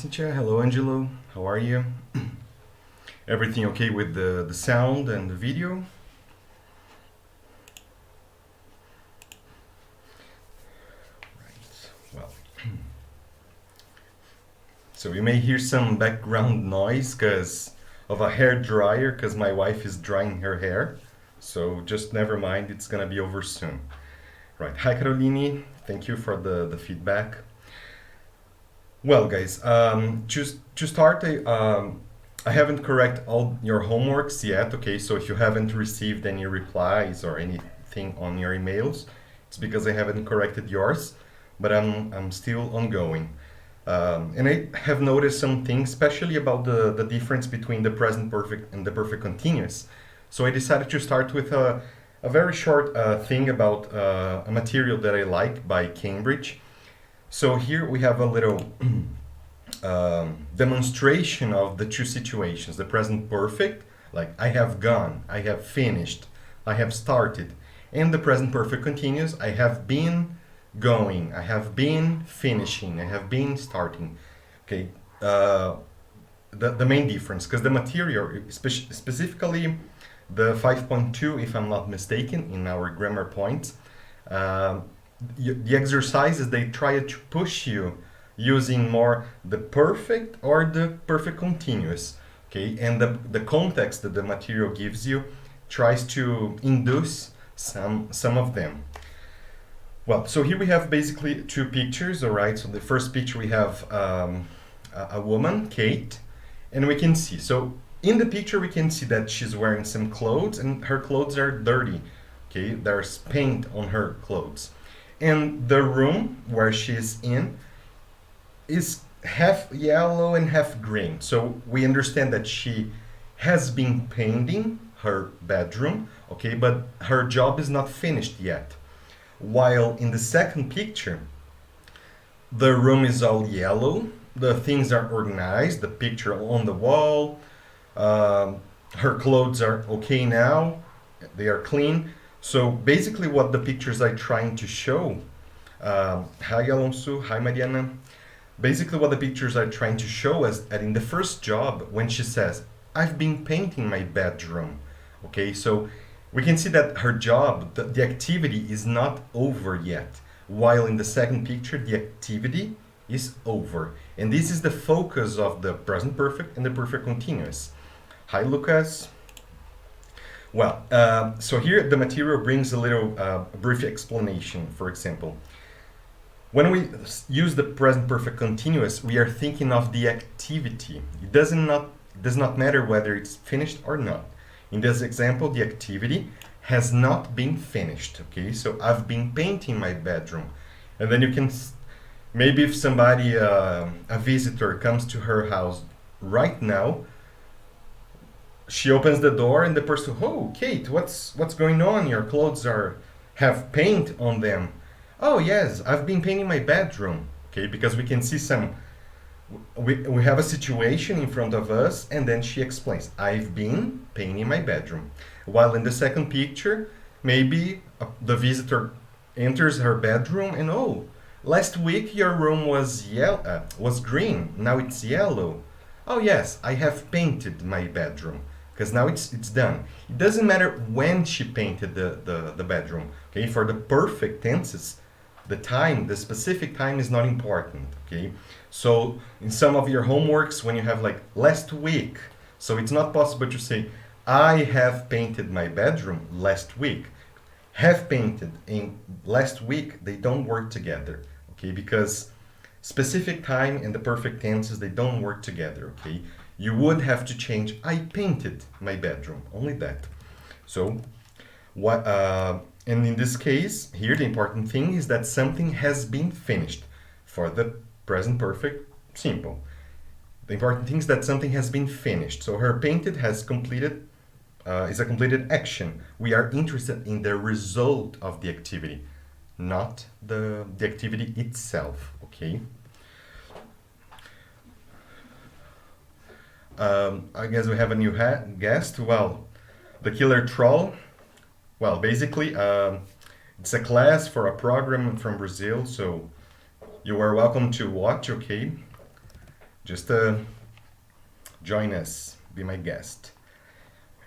Cynthia. Hello, Angelo. How are you? Everything okay with the sound and the video? Right. Well, so you may hear some background noise because of a hair dryer, because my wife is drying her hair. So just never mind, it's gonna be over soon. Right. Hi, Caroline. Thank you for the feedback. Well, guys, to start, I haven't correct all your homeworks yet, okay? So if you haven't received any replies or anything on your emails, it's because I haven't corrected yours, but I'm still ongoing. And I have noticed some things, especially about the difference between the present perfect and the perfect continuous. So I decided to start with a very short thing about a material that I like by Cambridge. So here we have a little demonstration of the two situations. The present perfect, like I have gone, I have finished, I have started. And the present perfect continuous, I have been going, I have been finishing, I have been starting. Okay, the main difference, because the material, specifically the 5.2, if I'm not mistaken, in our grammar points, the exercises, they try to push you using more the perfect or the perfect continuous, okay? And the context that the material gives you tries to induce some of them. Well, so here we have basically two pictures, all right? So the first picture we have a woman, Kate, and we can see. So in the picture we can see that she's wearing some clothes and her clothes are dirty, okay? There's paint on her clothes. And the room where she's in is half yellow and half green. So we understand that she has been painting her bedroom, okay, but her job is not finished yet. While in the second picture, the room is all yellow, the things are organized, the picture on the wall, her clothes are okay now, they are clean. So basically what the pictures are trying to show, hi Alonso, hi Mariana. Basically what the pictures are trying to show is that in the first job, when she says, I've been painting my bedroom, okay, so we can see that her job, the activity is not over yet, while in the second picture, the activity is over. And this is the focus of the present perfect and the perfect continuous. Hi Lucas. Well, so here the material brings a little brief explanation. For example, when we use the present perfect continuous, we are thinking of the activity. It does not matter whether it's finished or not. In this example, the activity has not been finished. Okay, so I've been painting my bedroom, and then you can maybe if somebody, a visitor, comes to her house right now. She opens the door and the person, oh, Kate, what's going on? Your clothes have paint on them. Oh, yes, I've been painting my bedroom. Okay, because we can see we have a situation in front of us, and then she explains, I've been painting my bedroom. While in the second picture, maybe the visitor enters her bedroom and, oh, last week your room was green, now it's yellow. Oh, yes, I have painted my bedroom. Because now it's done. It doesn't matter when she painted the bedroom. Okay, for the perfect tenses, the specific time is not important. Okay, so in some of your homeworks, when you have like last week, so it's not possible to say I have painted my bedroom last week. Have painted in last week, they don't work together. Okay, because specific time and the perfect tenses, they don't work together. Okay. You would have to change, I painted my bedroom, only that. So, and in this case, here the important thing is that something has been finished. For the present perfect, simple. The important thing is that something has been finished. So her painted has completed, is a completed action. We are interested in the result of the activity, not the activity itself, okay? I guess we have a new guest. Well, the killer troll. Well, basically, it's a class for a program from Brazil, so you are welcome to watch, okay? Just join us, be my guest.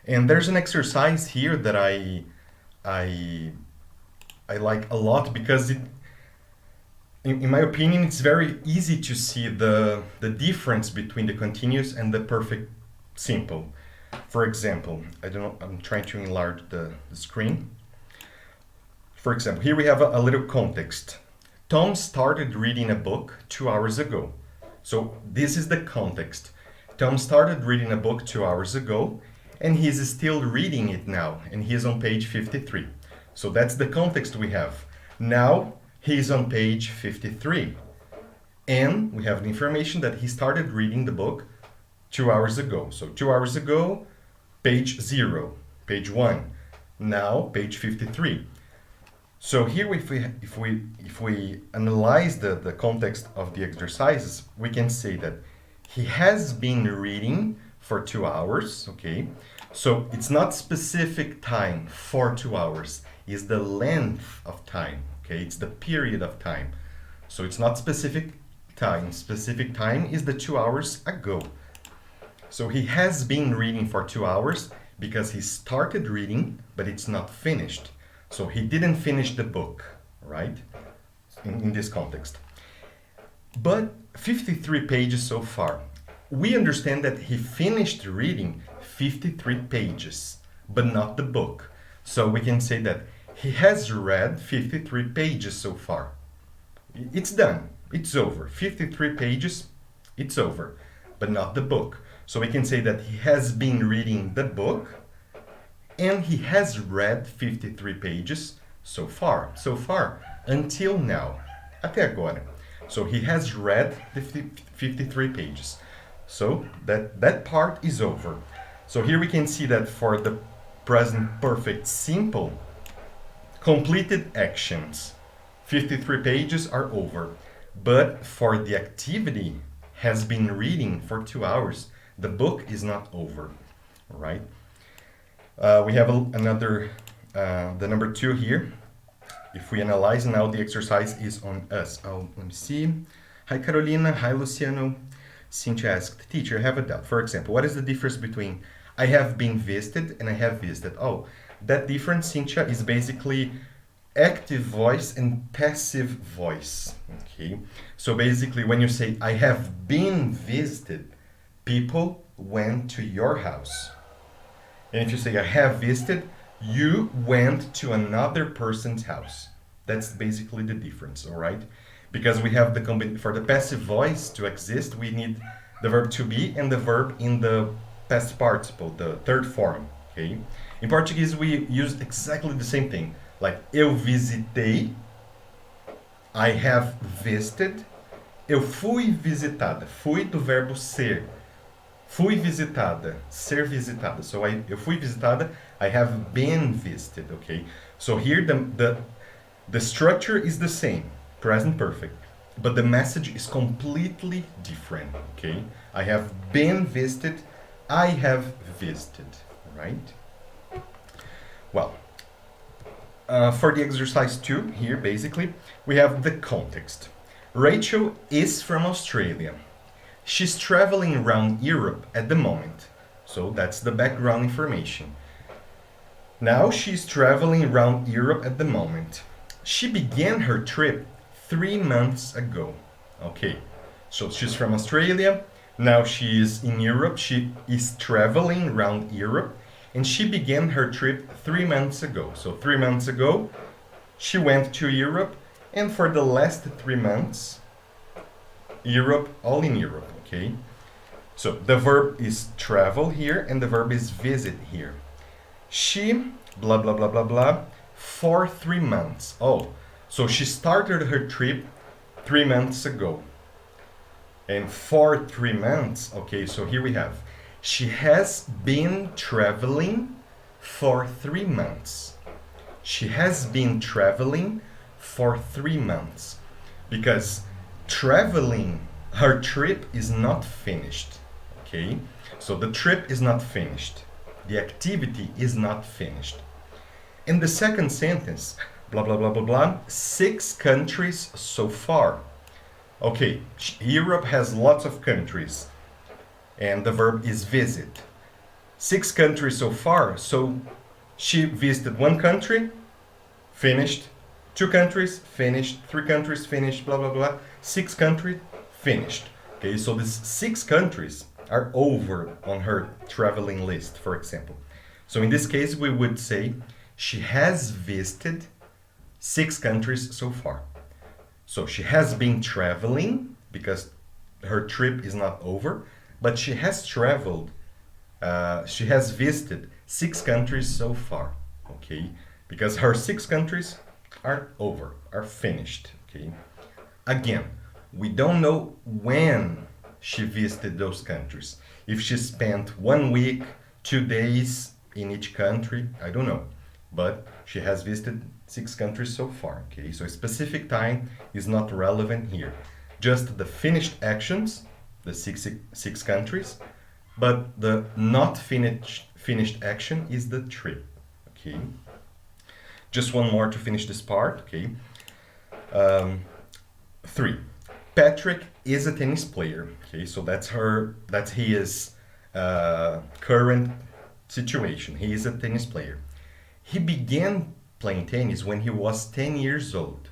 And there's an exercise here that I like a lot because in my opinion, it's very easy to see the difference between the continuous and the perfect simple. For example, I don't know, I'm trying to enlarge the screen. For example, here we have a little context. Tom started reading a book 2 hours ago. So this is the context. Tom started reading a book 2 hours ago, and he's still reading it now, and he's on page 53. So that's the context we have. Now he's on page 53. And we have the information that he started reading the book 2 hours ago. So 2 hours ago, page 0, page 1. Now page 53. So here if we analyze the context of the exercises, we can say that he has been reading for 2 hours, okay? So it's not specific time for 2 hours, it's the length of time, okay? It's the period of time. So it's not specific time. Specific time is the 2 hours ago. So he has been reading for 2 hours because he started reading, but it's not finished. So he didn't finish the book, right? In this context. But 53 pages so far. We understand that he finished reading 53 pages, but not the book. So we can say that he has read 53 pages so far. It's done. It's over. 53 pages, it's over, but not the book. So we can say that he has been reading the book, and he has read 53 pages so far, until now, até agora. So he has read the 53 pages. So that part is over. So here we can see that for the present perfect simple, completed actions, 53 pages are over. But for the activity, has been reading for 2 hours, the book is not over, right? We have another, the number 2 here. If we analyze now, the exercise is on us. Oh, let me see. Hi, Carolina. Hi, Luciano. Cynthia asked, teacher, I have a doubt. For example, what is the difference between I have been visited and I have visited? Oh, that difference, Cynthia, is basically active voice and passive voice. Okay. So basically, when you say I have been visited, people went to your house. And if you say I have visited, you went to another person's house. That's basically the difference, all right? Because we have for the passive voice to exist, we need the verb to be and the verb in the past participle, the third form, okay? In Portuguese, we use exactly the same thing. Like, eu visitei, I have visited, eu fui visitada. Fui do verbo ser. Fui visitada, ser visitada. So eu fui visitada, I have been visited, okay? So here the structure is the same, present perfect, but the message is completely different, okay? I have been visited, I have visited, right? Well, for the exercise 2 here, basically, we have the context. Rachel is from Australia. She's traveling around Europe at the moment. So that's the background information. Now she's traveling around Europe at the moment. She began her trip 3 months ago. Okay, so she's from Australia. Now she is in Europe. She is traveling around Europe. And she began her trip 3 months ago. So 3 months ago, she went to Europe. And for the last 3 months, Europe, all in Europe, okay? So the verb is travel here and the verb is visit here. She, blah, blah, blah, blah, blah, for 3 months. Oh, so she started her trip 3 months ago. And for 3 months, okay, so here we have, she has been traveling for 3 months. She has been traveling for 3 months. Because traveling, her trip is not finished, okay? So the trip is not finished. The activity is not finished. In the second sentence, blah, blah, blah, blah, blah, 6 countries so far. Okay, Europe has lots of countries, and the verb is visit. 6 countries so far, so she visited 1 country, finished. 2 countries, finished. 3 countries, finished, blah, blah, blah. 6 countries, finished. Okay, so these 6 countries are over on her traveling list, for example. So in this case, we would say she has visited 6 countries so far. So she has been traveling because her trip is not over, but she has traveled, she has visited 6 countries so far, okay? Because her 6 countries are over, are finished, okay? Again, we don't know when she visited those countries. If she spent 1 week, 2 days in each country, I don't know. But she has visited 6 countries so far, okay? So specific time is not relevant here. Just the finished actions, the six countries, but the not finished action is the trip, okay? Just one more to finish this part, okay? 3. Patrick is a tennis player, okay? So that's his current situation. He is a tennis player. He began playing tennis when he was 10 years old.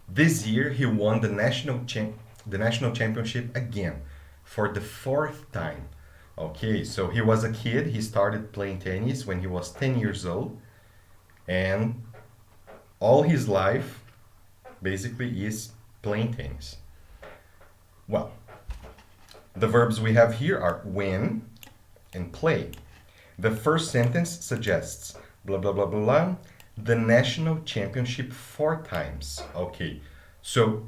This year he won the national championship again for the 4th time. Okay, so he was a kid. He started playing tennis when he was 10 years old, and all his life basically is playing tennis. Well, the verbs we have here are win and play. The first sentence suggests blah blah blah blah blah the national championship 4 times. Okay, so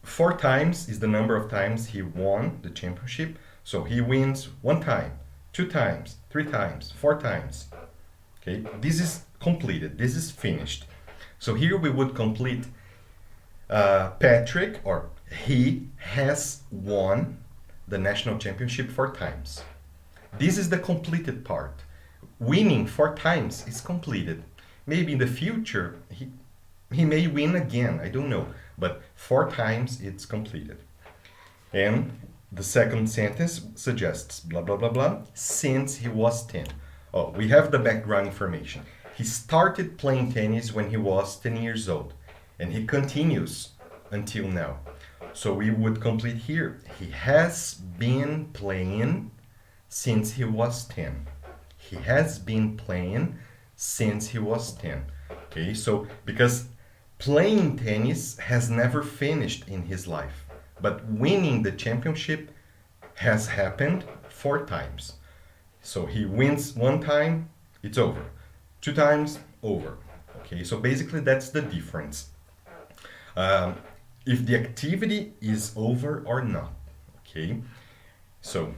4 times is the number of times he won the championship. So he wins 1 time, 2 times, 3 times, 4 times. Okay, this is completed. This is finished. So here we would complete Patrick, or he has won the national championship 4 times. This is the completed part. Winning 4 times is completed. Maybe in the future he may win again, I don't know, but 4 times it's completed. And the second sentence suggests blah blah blah blah since he was 10. Oh, we have the background information. He started playing tennis when he was 10 years old, and he continues until now. So we would complete here. He has been playing since he was 10. He has been playing since he was 10. Okay, so because playing tennis has never finished in his life, but winning the championship has happened 4 times. So he wins 1 time, it's over. 2 times, over. Okay, so basically that's the difference. If the activity is over or not. Okay, so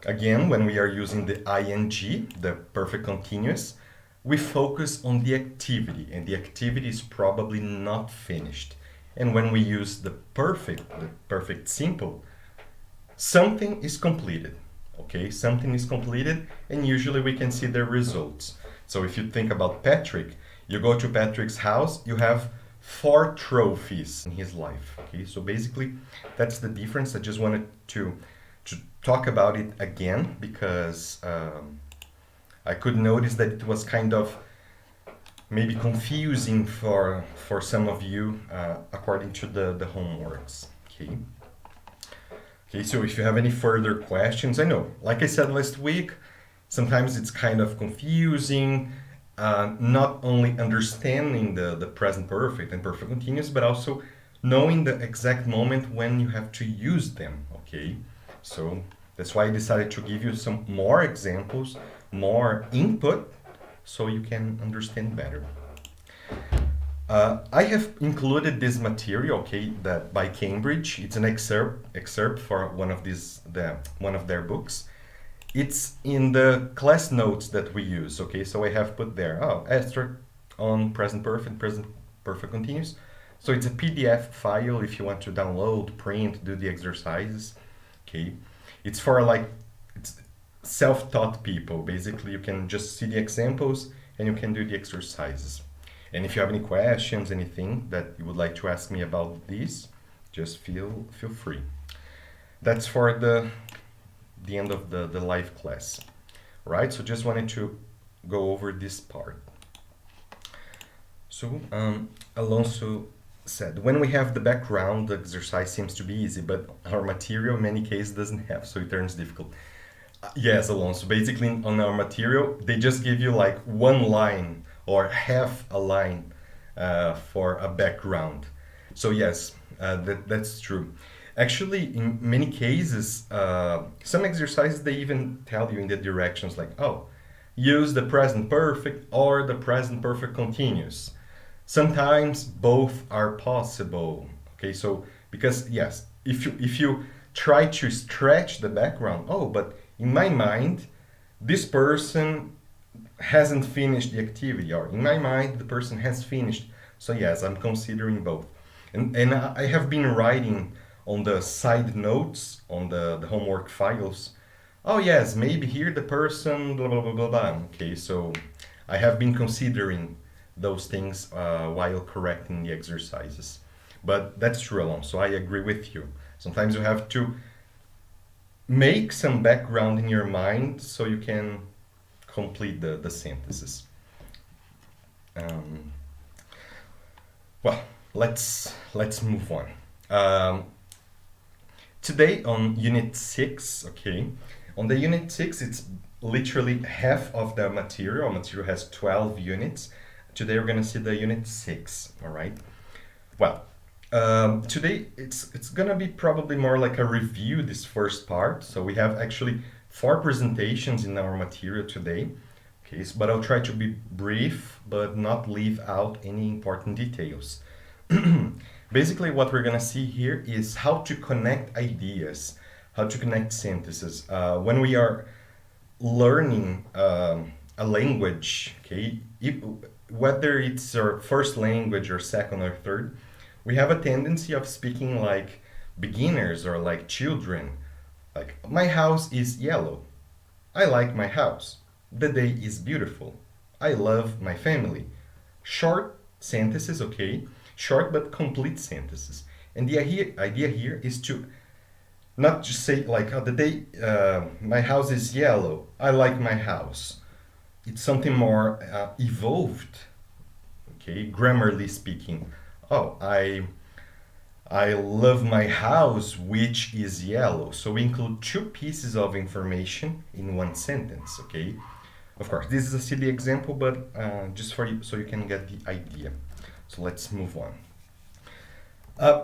again, when we are using the ing, the perfect continuous, we focus on the activity, and the activity is probably not finished. And when we use the perfect simple, something is completed. Okay, something is completed, and usually we can see the results. So if you think about Patrick, you go to Patrick's house, you have 4 trophies in his life. Okay, so basically that's the difference. I just wanted to talk about it again because I could notice that it was kind of maybe confusing for some of you according to the homeworks. Okay. Okay, so if you have any further questions, I know, like I said last week, sometimes it's kind of confusing, not only understanding the present perfect and perfect continuous, but also knowing the exact moment when you have to use them, okay? So that's why I decided to give you some more examples, more input, so you can understand better. I have included this material, okay, that by Cambridge. It's an excerpt for one of their books. It's in the class notes that we use, okay. So I have put there, extract on present perfect continuous. So it's a PDF file if you want to download, print, do the exercises, okay. It's for it's self-taught people. Basically, you can just see the examples and you can do the exercises. And if you have any questions, anything that you would like to ask me about this, Just feel free. That's for the end of the live class, right? So just wanted to go over this part. So Alonso said, when we have the background, the exercise seems to be easy, but our material in many cases doesn't have, so it turns difficult. Yes, Alonso, basically on our material, they just give you like one line or half a line for a background. So yes, that's true. Actually, in many cases, some exercises, they even tell you in the directions like, oh, use the present perfect or the present perfect continuous. Sometimes both are possible. Okay, so because yes, if you try to stretch the background, oh, but in my mind, this person hasn't finished the activity, or in my mind, the person has finished. So yes, I'm considering both. And I have been writing on the side notes on the homework files. Oh yes, maybe here the person blah blah blah blah blah. Okay, so I have been considering those things while correcting the exercises. But that's true, Alon. So I agree with you. Sometimes you have to make some background in your mind so you can complete the sentences. Well, let's move on. Today on Unit 6, okay, on the Unit 6, it's literally half of the material. Our material has 12 units. Today we're going to see the Unit 6, all right? Well, today it's going to be probably more like a review, this first part. So we have actually 4 presentations in our material today. Okay, but I'll try to be brief, but not leave out any important details. Basically, what we're going to see here is how to connect ideas, how to connect sentences. When we are learning a language, okay, whether it's our first language or second or third, we have a tendency of speaking like beginners or like children. Like, my house is yellow. I like my house. The day is beautiful. I love my family. Short sentences, okay? Short but complete sentences. And the idea here is to not just say like, oh, the day, my house is yellow. I like my house. It's something more evolved, okay? Grammarly speaking. Oh, I love my house, which is yellow. So we include 2 pieces of information in one sentence, okay? Of course, this is a silly example, but just for you, so you can get the idea. So let's move on.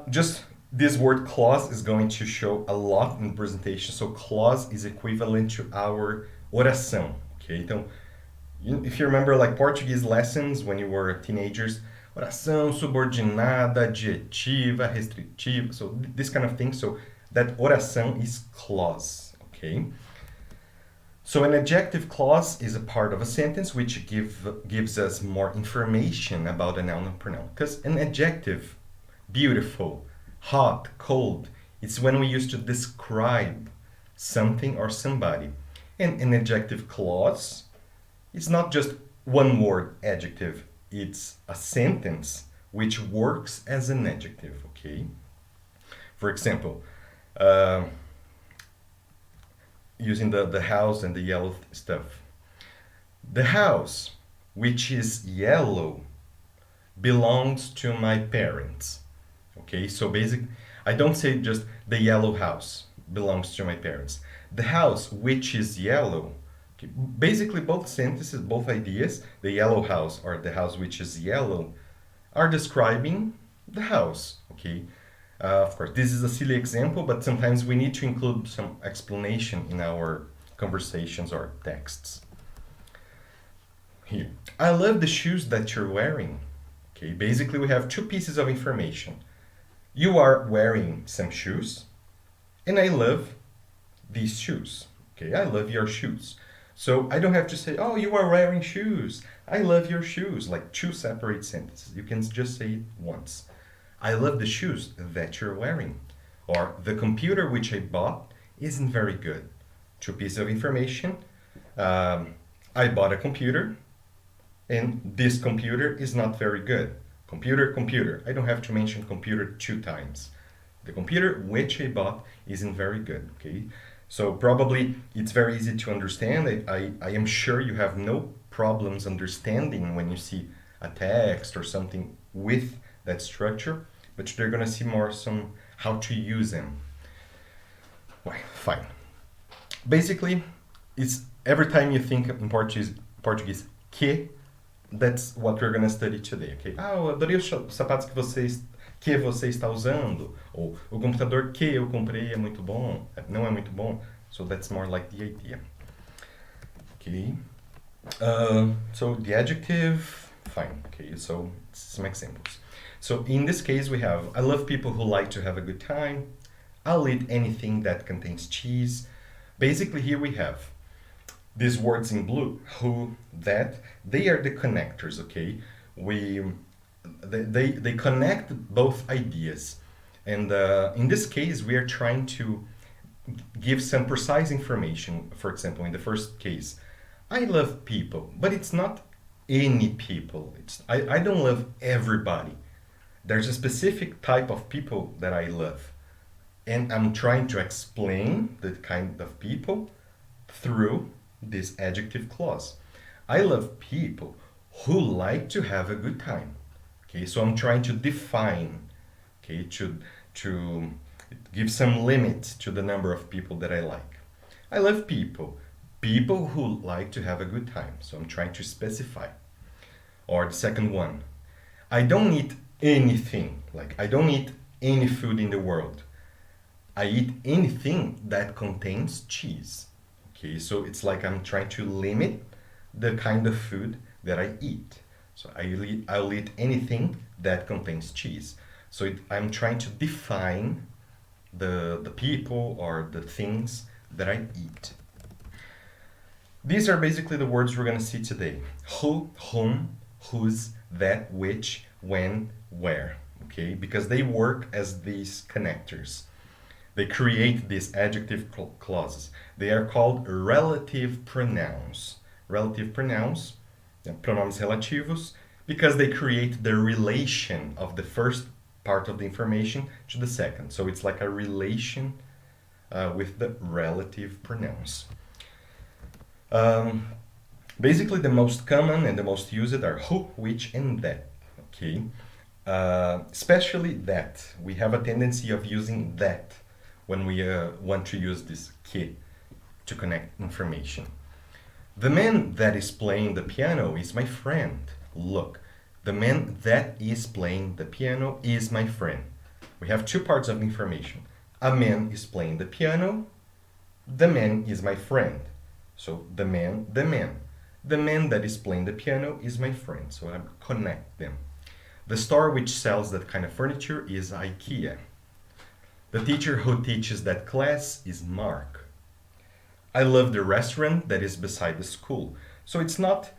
Just this word clause is going to show a lot in the presentation. So clause is equivalent to our oração, okay? Então, if you remember like Portuguese lessons when you were teenagers, oração subordinada, adjetiva, restritiva, so this kind of thing. So that oração is clause, okay? So an adjective clause is a part of a sentence which gives us more information about a noun or pronoun. Because an adjective, beautiful, hot, cold, it's when we use to describe something or somebody. And an adjective clause is not just one word adjective, it's a sentence which works as an adjective, okay? For example, using the house and the yellow stuff. The house, which is yellow, belongs to my parents. Okay, so basically, I don't say just the yellow house belongs to my parents. The house, which is yellow, okay, basically both sentences, both ideas, the yellow house or the house which is yellow, are describing the house, okay? Of course, this is a silly example, but sometimes we need to include some explanation in our conversations or texts. Here, I love the shoes that you're wearing. Okay, basically we have 2 pieces of information. You are wearing some shoes, and I love these shoes. Okay, I love your shoes. So I don't have to say, oh, you are wearing shoes. I love your shoes, like 2 separate sentences. You can just say it once. I love the shoes that you're wearing. Or the computer which I bought isn't very good. 2 pieces of information. I bought a computer, and this computer is not very good. Computer, computer. I don't have to mention computer 2 times. the computer which I bought isn't very good, okay? So probably it's very easy to understand. I am sure you have no problems understanding when you see a text or something with that structure, but you're gonna see more some how to use them. Well, fine. Basically, it's every time you think in Portuguese que, that's what we're gonna study today, okay? Ah, eu adorei os sapatos que você está usando, ou o computador que eu comprei é muito bom, não é muito bom. So that's more like the idea. Okay. So the adjective, fine. Okay, so some examples. So in this case we have, I love people who like to have a good time. I'll eat anything that contains cheese. Basically here we have these words in blue, who, that, they are the connectors, okay? They connect both ideas. And in this case, we are trying to give some precise information. For example, in the first case, I love people, but it's not any people. I don't love everybody. There's a specific type of people that I love. And I'm trying to explain the kind of people through this adjective clause. I love people who like to have a good time. Okay, so I'm trying to define, okay, to give some limit to the number of people that I like. I love people who like to have a good time. So I'm trying to specify. Or the second one, I don't eat anything. Like I don't eat any food in the world. I eat anything that contains cheese. Okay, so it's like I'm trying to limit the kind of food that I eat. So I'll eat anything that contains cheese. So I'm trying to define the people or the things that I eat. These are basically the words we're going to see today. Who, whom, whose, that, which, when, where. Okay, because they work as these connectors. They create these adjective clauses. They are called relative pronouns. Relative pronouns, pronomes relativos, because they create the relation of the first part of the information to the second. So it's like a relation with the relative pronouns. Basically, the most common and the most used are who, which, and that. Okay, especially that. We have a tendency of using that when we want to use this que to connect information. The man that is playing the piano is my friend. Look, the man that is playing the piano is my friend. We have two parts of information. A man is playing the piano. The man is my friend. So the man. The man that is playing the piano is my friend. So I connect them. The store which sells that kind of furniture is IKEA. The teacher who teaches that class is Mark. I love the restaurant that is beside the school. So it's not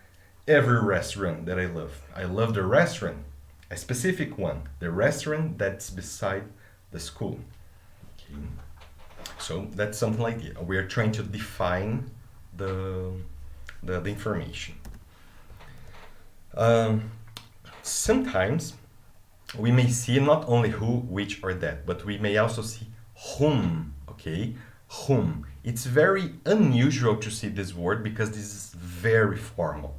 every restaurant that I love. I love the restaurant, a specific one, the restaurant that's beside the school. Okay. So that's something like that. We are trying to define the information. Sometimes we may see not only who, which, or that, but we may also see whom, okay? Whom. It's very unusual to see this word because this is very formal.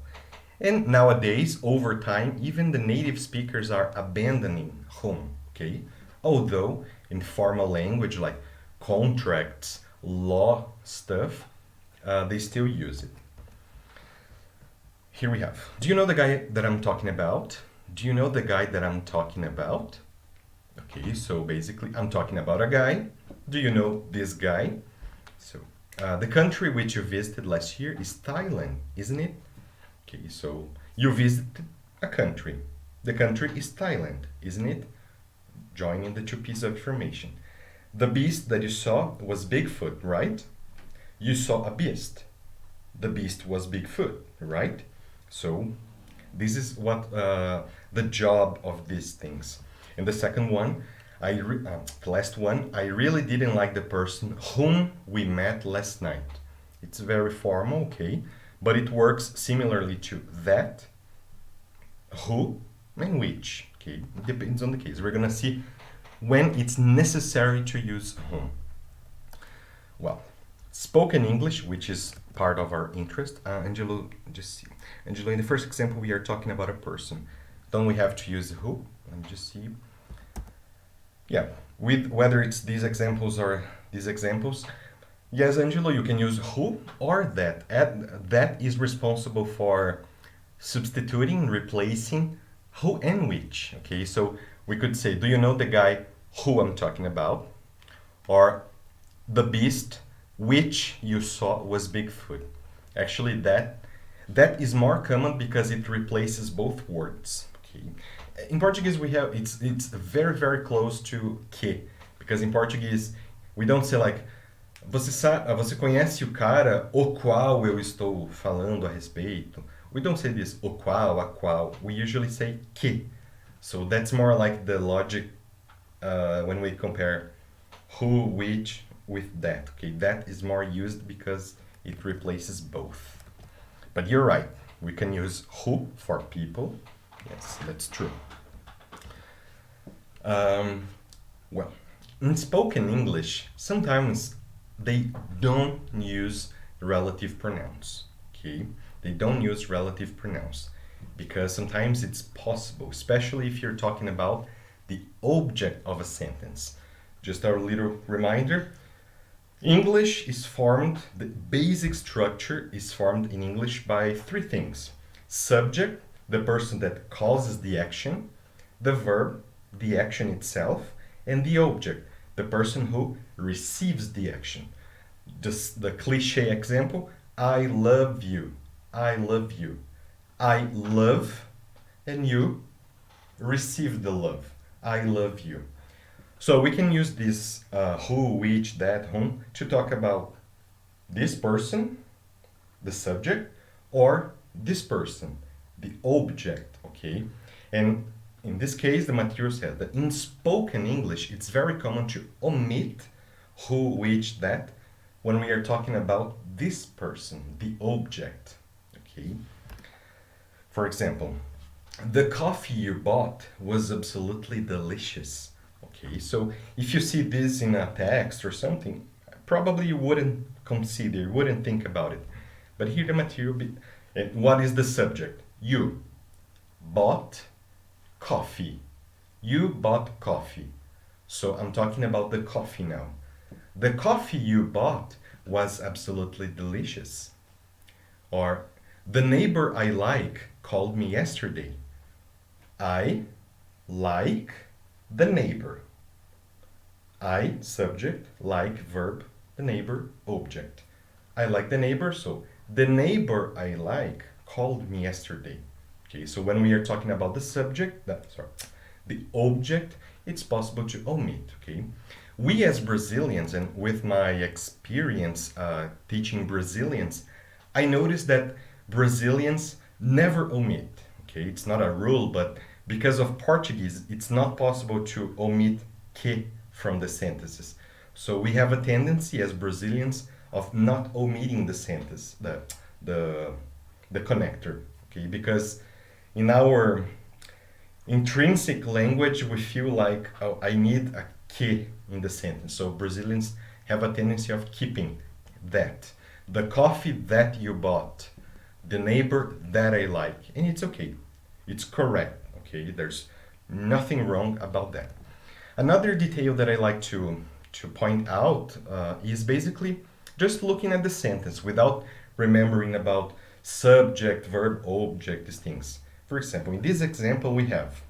And nowadays, over time, even the native speakers are abandoning whom, okay? Although in formal language like contracts, law stuff, they still use it. Here we have. Do you know the guy that I'm talking about? Do you know the guy that I'm talking about? Okay, so basically I'm talking about a guy. Do you know this guy? So the country which you visited last year is Thailand, isn't it? Okay, so you visited a country. The country is Thailand, isn't it? Joining the two pieces of information. The beast that you saw was Bigfoot, right? You saw a beast. The beast was Bigfoot, right? So this is what the job of these things. And the second one, the last one, I really didn't like the person whom we met last night. It's very formal, okay, but it works similarly to that, who, and which. Okay, it depends on the case. We're gonna see when it's necessary to use whom. Well, spoken English, which is part of our interest. Angelo, just see. Angelo, in the first example, we are talking about a person. Don't we have to use who? Let me just see. Yeah, with whether it's these examples or these examples. Yes, Angelo, you can use who or that. That is responsible for substituting, replacing who and which. Okay, so we could say, do you know the guy who I'm talking about? Or the beast which you saw was Bigfoot. Actually, that is more common because it replaces both words. Okay. In Portuguese, we have it's very, very close to que, because in Portuguese we don't say like você conhece o cara o qual eu estou falando a respeito. We don't say this o qual, a qual. We usually say que. So that's more like the logic when we compare who, which with that. Okay, that is more used because it replaces both. But you're right. We can use who for people. Yes, that's true. Well, in spoken English, sometimes they don't use relative pronouns. Okay, they don't use relative pronouns because sometimes it's possible, especially if you're talking about the object of a sentence. Just a little reminder. English is formed, the basic structure is formed in English by three things. Subject, the person that causes the action, the verb, the action itself, and the object, the person who receives the action. Just the cliche example, I love you, I love you. I love, and you receive the love. I love you. So we can use this who, which, that, whom to talk about this person, the subject, or this person, the object, okay? And in this case, the material said that in spoken English, it's very common to omit who, which, that when we are talking about this person, the object, okay? For example, the coffee you bought was absolutely delicious. Okay, so if you see this in a text or something, probably you wouldn't consider, you wouldn't think about it. But here the material, what is the subject? You bought coffee. You bought coffee. So I'm talking about the coffee now. The coffee you bought was absolutely delicious. Or the neighbor I like called me yesterday. I like the neighbor. I, subject, like, verb, the neighbor, object. I like the neighbor, so the neighbor I like called me yesterday. Okay, so when we are talking about the subject, the object, it's possible to omit, okay? We as Brazilians, and with my experience teaching Brazilians, I noticed that Brazilians never omit, okay? It's not a rule, but because of Portuguese, it's not possible to omit que from the sentences. So we have a tendency as Brazilians of not omitting the sentence, the connector, okay? Because in our intrinsic language, we feel like, oh, I need a que in the sentence. So Brazilians have a tendency of keeping that. The coffee that you bought, the neighbor that I like, and it's okay. It's correct. Okay, there's nothing wrong about that. Another detail that I like to point out is basically just looking at the sentence without remembering about subject, verb, object, these things. For example, in this example we have,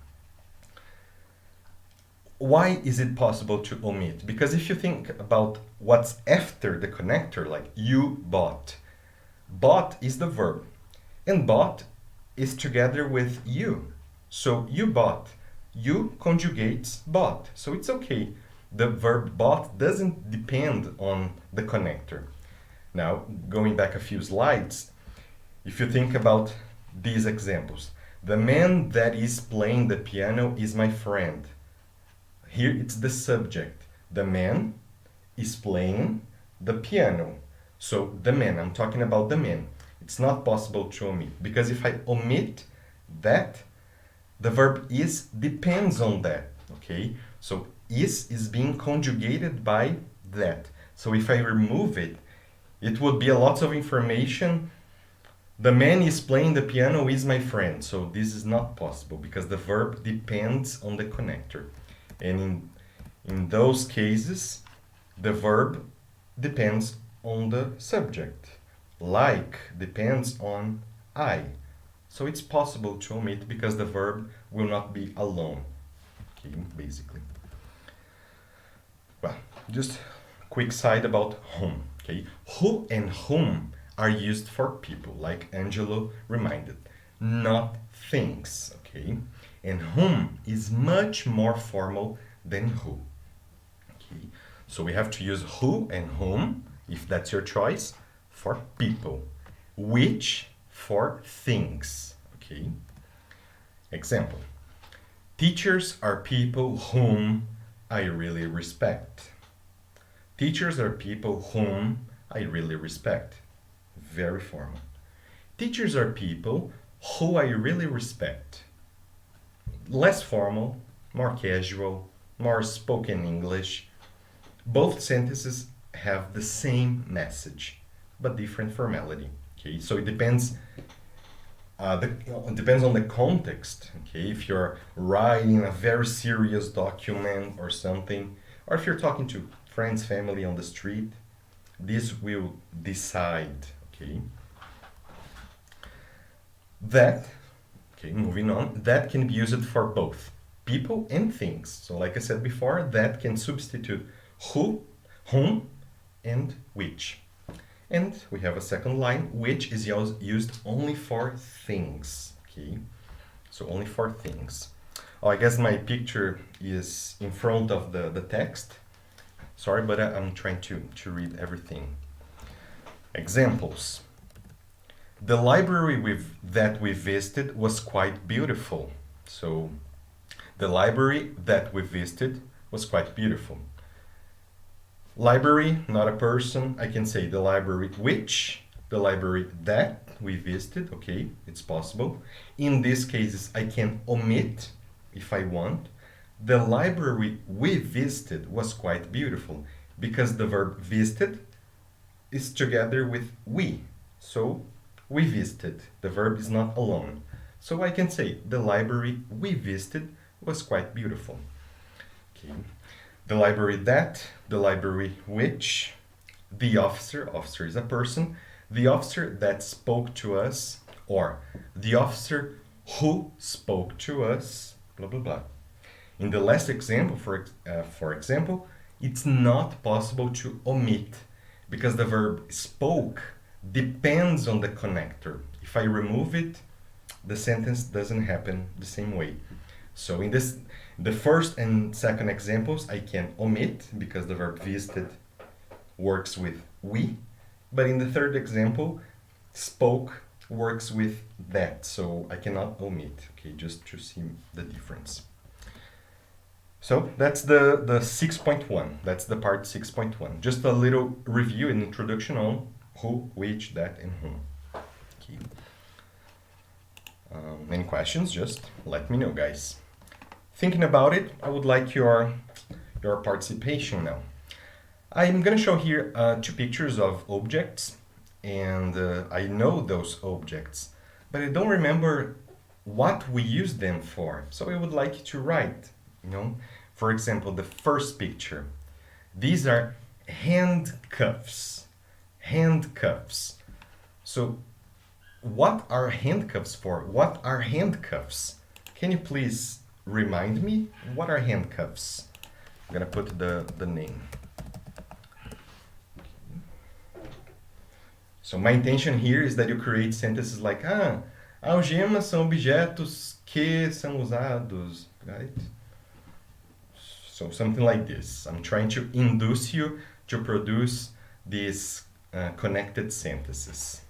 why is it possible to omit? Because if you think about what's after the connector, like you bought, bought is the verb, and bought is together with you. So you bought, you conjugates bought. So it's okay. The verb bought doesn't depend on the connector. Now, going back a few slides, if you think about these examples, the man that is playing the piano is my friend. Here it's the subject. The man is playing the piano. So the man, I'm talking about the man. It's not possible to omit, because if I omit that, the verb is depends on that, okay? So is being conjugated by that. So if I remove it, it would be a lot of information. The man is playing the piano is my friend. So this is not possible because the verb depends on the connector. And in those cases, the verb depends on the subject. Like depends on I. So it's possible to omit because the verb will not be alone. Okay, basically. Well, just quick side about whom. Okay, who and whom are used for people, like Angelo reminded, not things. Okay, and whom is much more formal than who. Okay, so we have to use who and whom, if that's your choice, for people, which for things. Okay, example. Teachers are people whom I really respect. Teachers are people whom I really respect. Very formal. Teachers are people who I really respect. Less formal, more casual, more spoken English. Both sentences have the same message, but different formality. Okay, so it depends. It depends on the context. Okay, if you're writing a very serious document or something, or if you're talking to friends, family on the street, this will decide. Okay. That, okay, moving on, that can be used for both people and things. So like I said before, that can substitute who, whom, and which. And we have a second line, which is used only for things. Okay, so only for things. Oh, I guess my picture is in front of the text. Sorry, but I'm trying to read everything. Examples. The library that we visited was quite beautiful. So the library that we visited was quite beautiful. Library, not a person. I can say the library which, the library that we visited. Okay, it's possible. In these cases, I can omit if I want. The library we visited was quite beautiful because the verb visited is together with we. So we visited. The verb is not alone. So I can say the library we visited was quite beautiful. Okay. The library that, the library which, the officer is a person, the officer that spoke to us, or the officer who spoke to us, blah, blah, blah. In the last example, for example, it's not possible to omit because the verb spoke depends on the connector. If I remove it, the sentence doesn't happen the same way. So in the first and second examples, I can omit because the verb visited works with we. But in the third example, spoke works with that. So I cannot omit, okay, just to see the difference. So that's the 6.1. That's the part 6.1. Just a little review and introduction on who, which, that, and whom. Okay. Any questions? Just let me know, guys. Thinking about it, I would like your participation now. I'm going to show here 2 pictures of objects, and I know those objects, but I don't remember what we use them for. So I would like you to write, for example, the first picture. These are handcuffs. Handcuffs. So what are handcuffs for? What are handcuffs? Can you please remind me? What are handcuffs? I'm gonna put the name. So my intention here is that you create sentences like, algemas são objetos que são usados, right? So something like this. I'm trying to induce you to produce these connected sentences.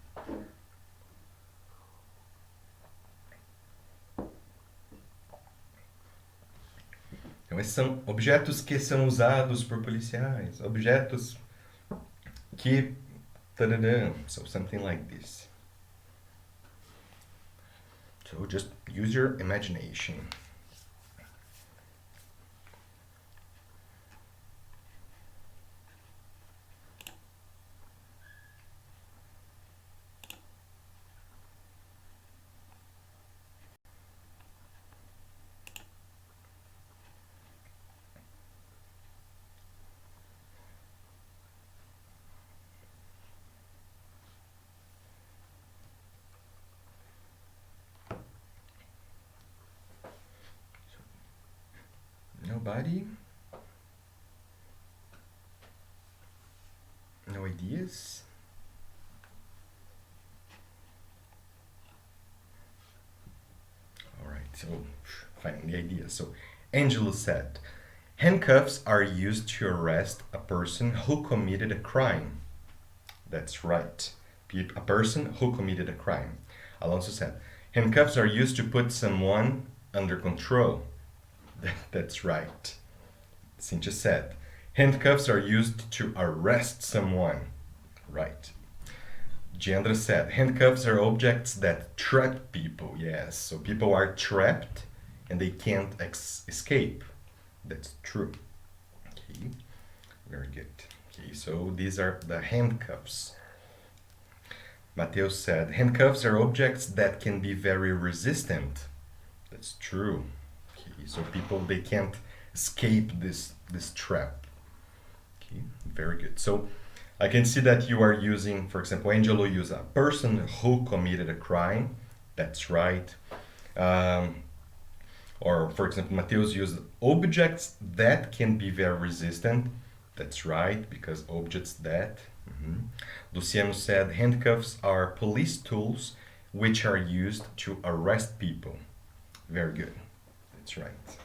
Então, esses são objetos que são usados por policiais, objetos que... So something like this. So just use your imagination. Nobody? No ideas? All right, so finding the idea. So Angela said, handcuffs are used to arrest a person who committed a crime. That's right. A person who committed a crime. Alonso said, handcuffs are used to put someone under control. That's right. Cynthia said, handcuffs are used to arrest someone. Right. Gendra said, handcuffs are objects that trap people. Yes, so people are trapped and they can't escape. That's true. Okay, very good. Okay, so these are the handcuffs. Mateo said, handcuffs are objects that can be very resistant. That's true. Okay, so people, they can't escape this trap. Okay, very good. So I can see that you are using, for example, Angelo used a person who committed a crime. That's right. Or, for example, Mateus used objects that can be very resistant. That's right, because objects that. Luciano said handcuffs are police tools which are used to arrest people. Very good. That's right.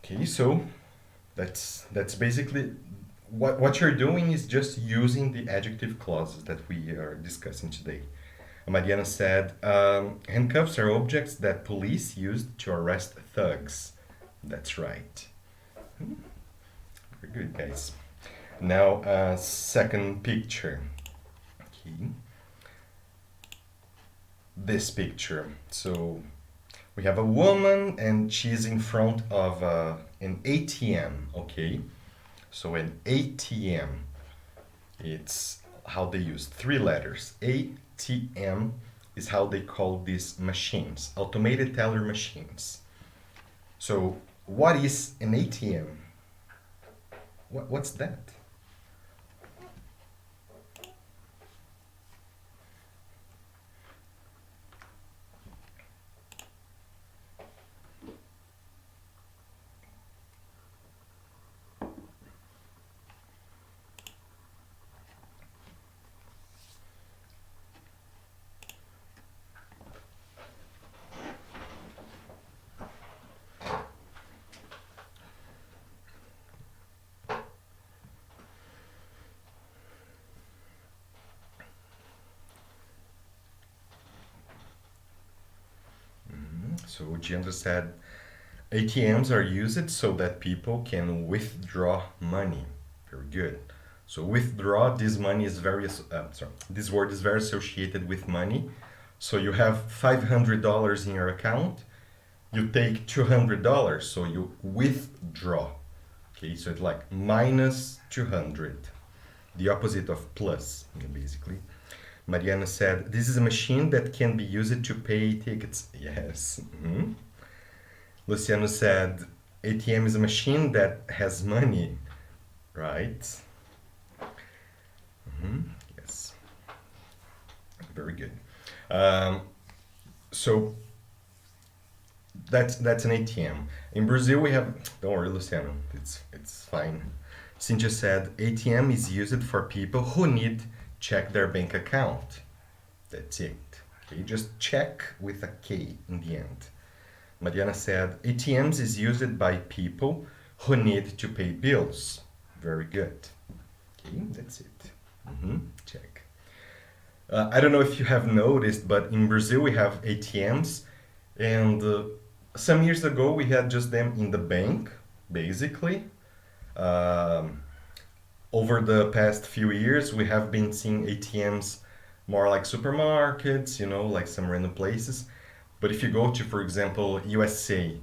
Okay, so that's basically what you're doing is just using the adjective clauses that we are discussing today. Mariana said handcuffs are objects that police used to arrest thugs. That's right. Very good, guys. Now, second picture. Okay. This picture. So we have a woman and she's in front of an ATM. Okay. So an ATM. It's how they use 3 letters. ATM is how they call these machines, automated teller machines. So what is an ATM? What's that? So Giandra said, ATMs are used so that people can withdraw money. Very good. So withdraw, this money is this word is very associated with money. So you have $500 in your account, you take $200, so you withdraw. Okay, so it's like minus 200, the opposite of plus, basically. Mariana said, this is a machine that can be used to pay tickets. Yes. Luciano said, ATM is a machine that has money, right? Yes. Very good. So that's an ATM. In Brazil we have, don't worry Luciano, it's fine. Cynthia said, ATM is used for people who need check their bank account. That's it. Okay, just check with a K in the end. Mariana said, ATMs is used by people who need to pay bills. Very good. Okay, that's it. Check. I don't know if you have noticed, but in Brazil we have ATMs, and some years ago we had just them in the bank, basically. Over the past few years, we have been seeing ATMs more like supermarkets, like some random places. But if you go to, for example, USA,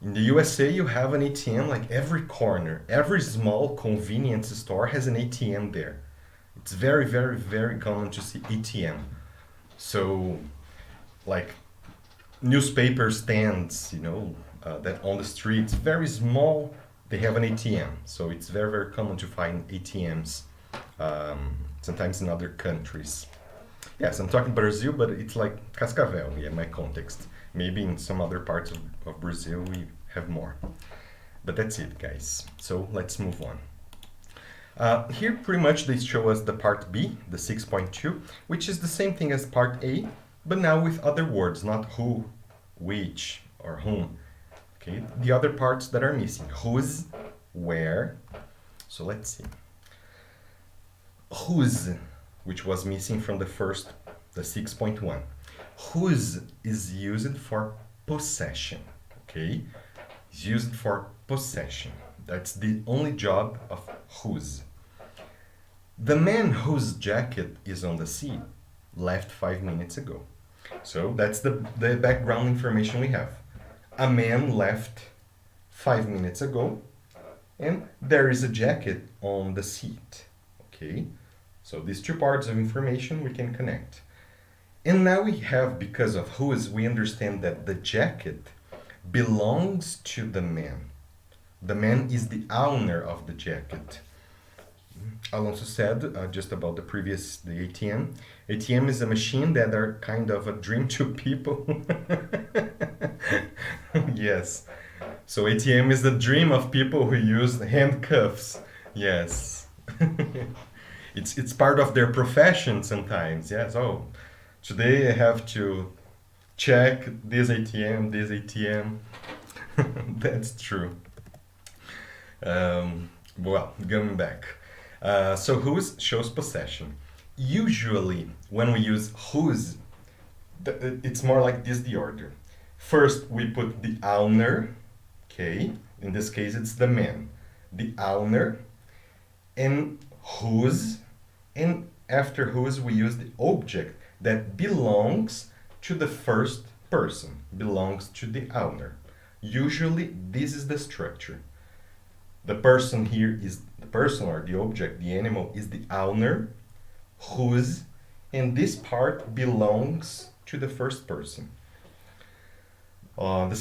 in the USA you have an ATM like every corner. Every small convenience store has an ATM there. It's very, very, very common to see ATM. So, like newspaper stands, that on the streets, very small, they have an ATM. So it's very, very common to find ATMs, sometimes in other countries. Yes, I'm talking Brazil, but it's like Cascavel, my context. Maybe in some other parts of Brazil we have more. But that's it, guys. So let's move on. Here pretty much they show us the part B, the 6.2, which is the same thing as part A, but now with other words, not who, which, or whom. Okay, the other parts that are missing, whose, where. So let's see. Whose, which was missing from the 6.1. Whose is used for possession, okay? It's used for possession. That's the only job of whose. The man whose jacket is on the seat left 5 minutes ago. So that's the background information we have. A man left 5 minutes ago, and there is a jacket on the seat. Okay, so these two parts of information we can connect. And now we have, because of whose, we understand that the jacket belongs to the man. The man is the owner of the jacket. Alonso said just about the ATM. ATM is a machine that are kind of a dream to people. Yes. So ATM is the dream of people who use handcuffs. Yes. It's part of their profession sometimes. Yes. Oh, today I have to check this ATM, this ATM. That's true. Well, going back. So whose shows possession. Usually, when we use whose, it's more like this, the order. First, we put the owner, okay? In this case, it's the man. The owner, and whose, and after whose, we use the object that belongs to the first person, belongs to the owner. Usually, this is the structure. The person here is the person, or the object, the animal is the owner, whose, and this part belongs to the first person. The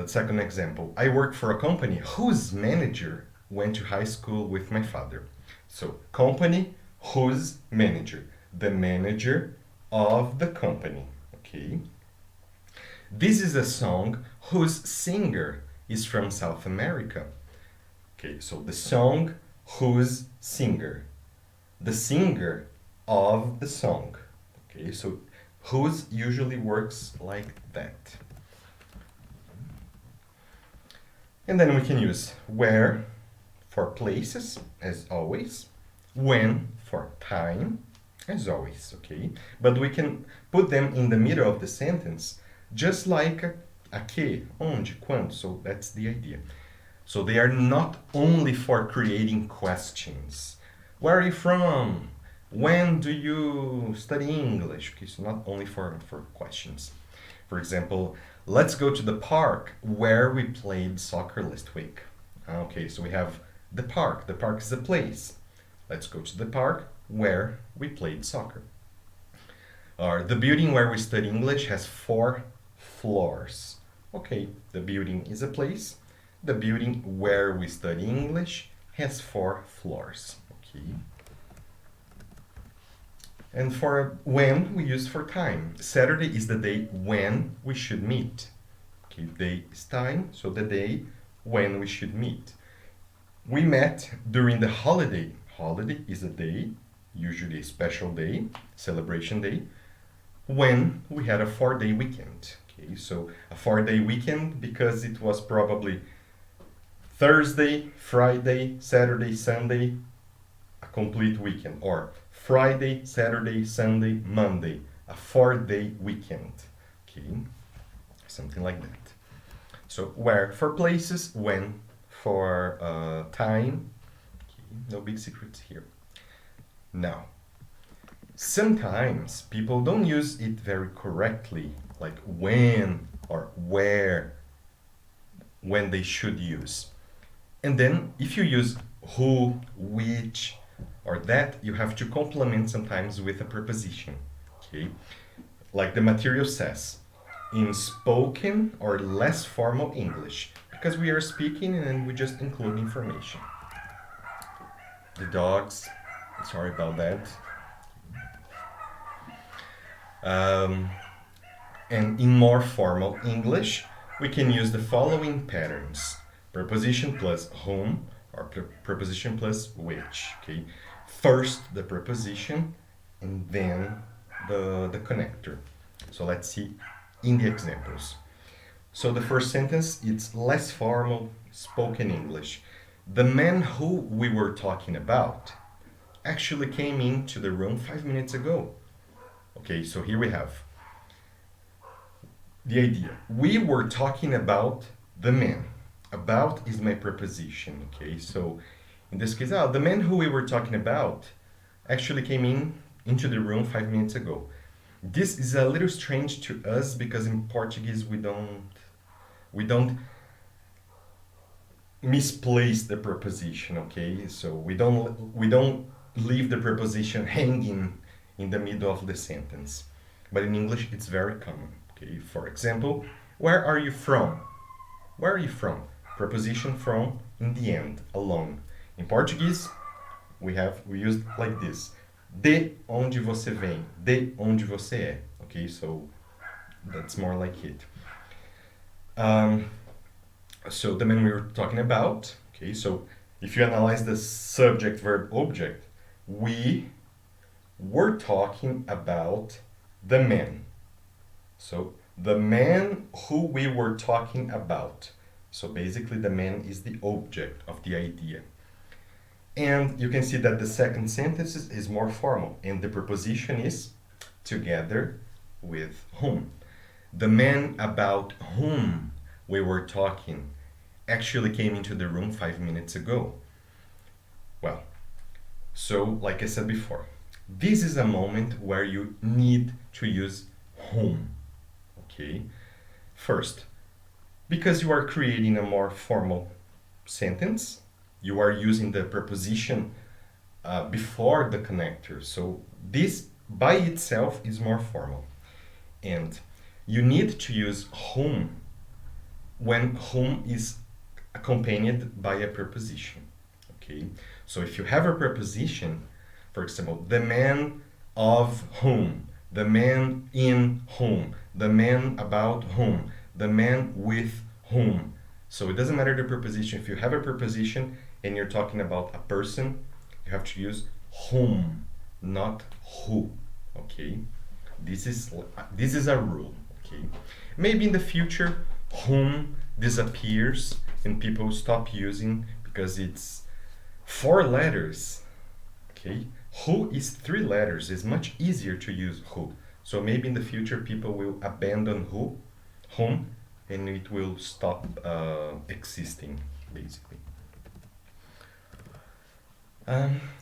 second example, I work for a company whose manager went to high school with my father. So company, whose manager, the manager of the company. Okay. This is a song whose singer is from South America. Okay, so the song, whose singer, the singer of the song. Okay, so whose usually works like that. And then we can use where for places, as always, when for time, as always, okay? But we can put them in the middle of the sentence, just like a que, onde, quando, so that's the idea. So they are not only for creating questions. Where are you from? When do you study English? Okay, so not only for questions. For example, let's go to the park where we played soccer last week. Okay, so we have the park. The park is a place. Let's go to the park where we played soccer. Or the building where we study English has 4 floors. Okay, the building is a place. The building where we study English has 4 floors. Okay. And for when, we use for time. Saturday is the day when we should meet. Okay, day is time, so the day when we should meet. We met during the holiday. Holiday is a day, usually a special day, celebration day, when we had a 4-day weekend. Okay, so a 4-day weekend because it was probably Thursday, Friday, Saturday, Sunday, a complete weekend, or Friday, Saturday, Sunday, Monday, a 4-day weekend. Okay, something like that. So where for places, when for time. Okay, no big secrets here. Now, sometimes people don't use it very correctly, like when or where, when they should use. And then if you use who, which, or that, you have to complement sometimes with a preposition. Okay, like the material says, in spoken or less formal English, because we are speaking and we just include information. The dogs, sorry about that. And in more formal English, we can use the following patterns. Preposition plus whom, or preposition plus which, okay? First the preposition, and then the connector. So let's see in the examples. So the first sentence, it's less formal spoken English. The man who we were talking about actually came into the room 5 minutes ago. Okay, so here we have the idea. We were talking about the man. About is my preposition, okay? So in this case, the man who we were talking about actually came into the room 5 minutes ago. This is a little strange to us because in Portuguese we don't misplace the preposition, okay? So we don't leave the preposition hanging in the middle of the sentence. But in English it's very common, okay? For example, where are you from? Where are you from? Preposition from in the end, alone. In Portuguese, we use like this. De onde você vem? De onde você é? Okay, so that's more like it. So the man we were talking about, okay, so if you analyze the subject, verb, object, we were talking about the man. So the man who we were talking about. So basically the man is the object of the idea. And you can see that the second sentence is more formal, and the preposition is together with whom. The man about whom we were talking actually came into the room 5 minutes ago. Well, so like I said before, this is a moment where you need to use whom, okay? First, because you are creating a more formal sentence, you are using the preposition before the connector. So this by itself is more formal. And you need to use whom when whom is accompanied by a preposition. Okay? So if you have a preposition, for example, the man of whom, the man in whom, the man about whom, the man with whom. So it doesn't matter the preposition. If you have a preposition and you're talking about a person, you have to use whom, not who. Okay? This is a rule. Okay? Maybe in the future, whom disappears and people stop using because it's 4 letters. Okay? Who is 3 letters. It's much easier to use who. So maybe in the future people will abandon whom, and it will stop existing, basically.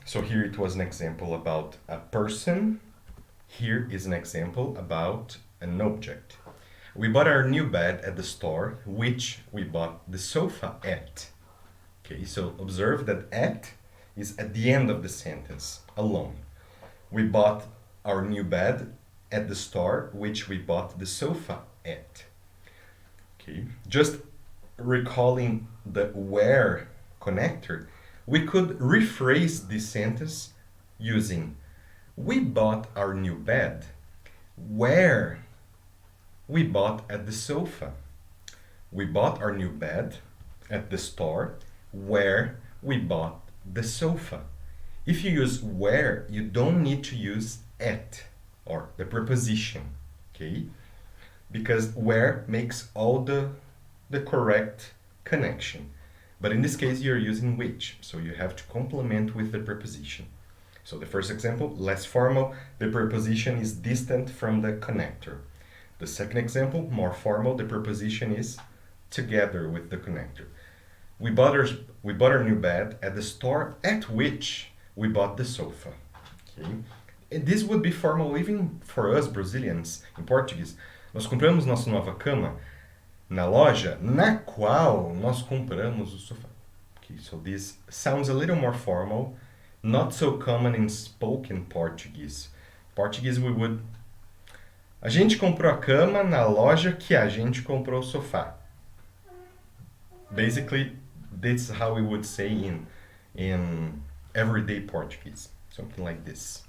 So here it was an example about a person. Here is an example about an object. We bought our new bed at the store, which we bought the sofa at. Okay, so observe that at is at the end of the sentence, alone. We bought our new bed at the store, which we bought the sofa at. Okay, just recalling the where connector, we could rephrase this sentence using we bought our new bed where we bought at the sofa. We bought our new bed at the store where we bought the sofa. If you use where, you don't need to use at or the preposition, okay? Because where makes all the correct connection. But in this case, you're using which, so you have to complement with the preposition. So the first example, less formal, the preposition is distant from the connector. The second example, more formal, the preposition is together with the connector. We bought our new bed at the store at which we bought the sofa. Okay? And this would be formal even for us Brazilians, in Portuguese. Nós compramos nossa nova cama na loja na qual nós compramos o sofá. Okay, so this sounds a little more formal, not so common in spoken Portuguese. Portuguese we would... A gente comprou a cama na loja que a gente comprou o sofá. Basically, this is how we would say in everyday Portuguese. Something like this.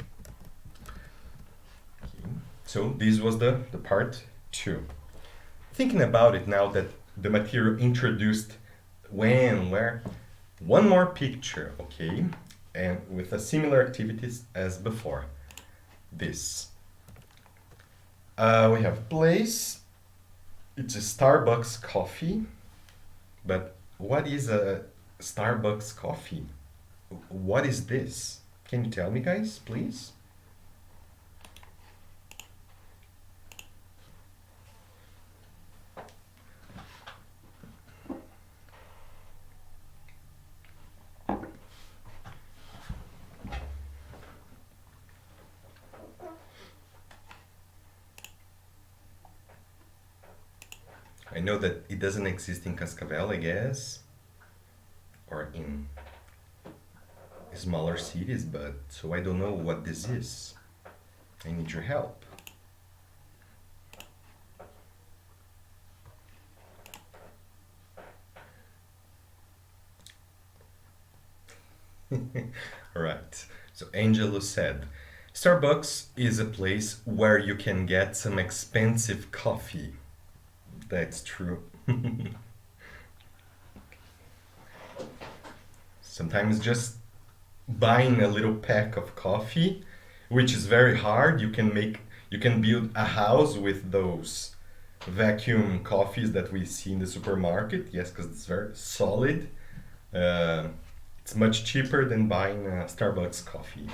Okay. So this was the part 2. Thinking about it now that the material introduced when, where, one more picture, okay? And with a similar activities as before. This. We have place. It's a Starbucks coffee. But what is a Starbucks coffee? What is this? Can you tell me, guys, please? I know that it doesn't exist in Cascavel, I guess, or in smaller cities, but so I don't know what this is. I need your help. Alright, so Angelo said, Starbucks is a place where you can get some expensive coffee. That's true. Sometimes just buying a little pack of coffee, which is very hard. You can build a house with those vacuum coffees that we see in the supermarket. Yes, because it's very solid. It's much cheaper than buying a Starbucks coffee.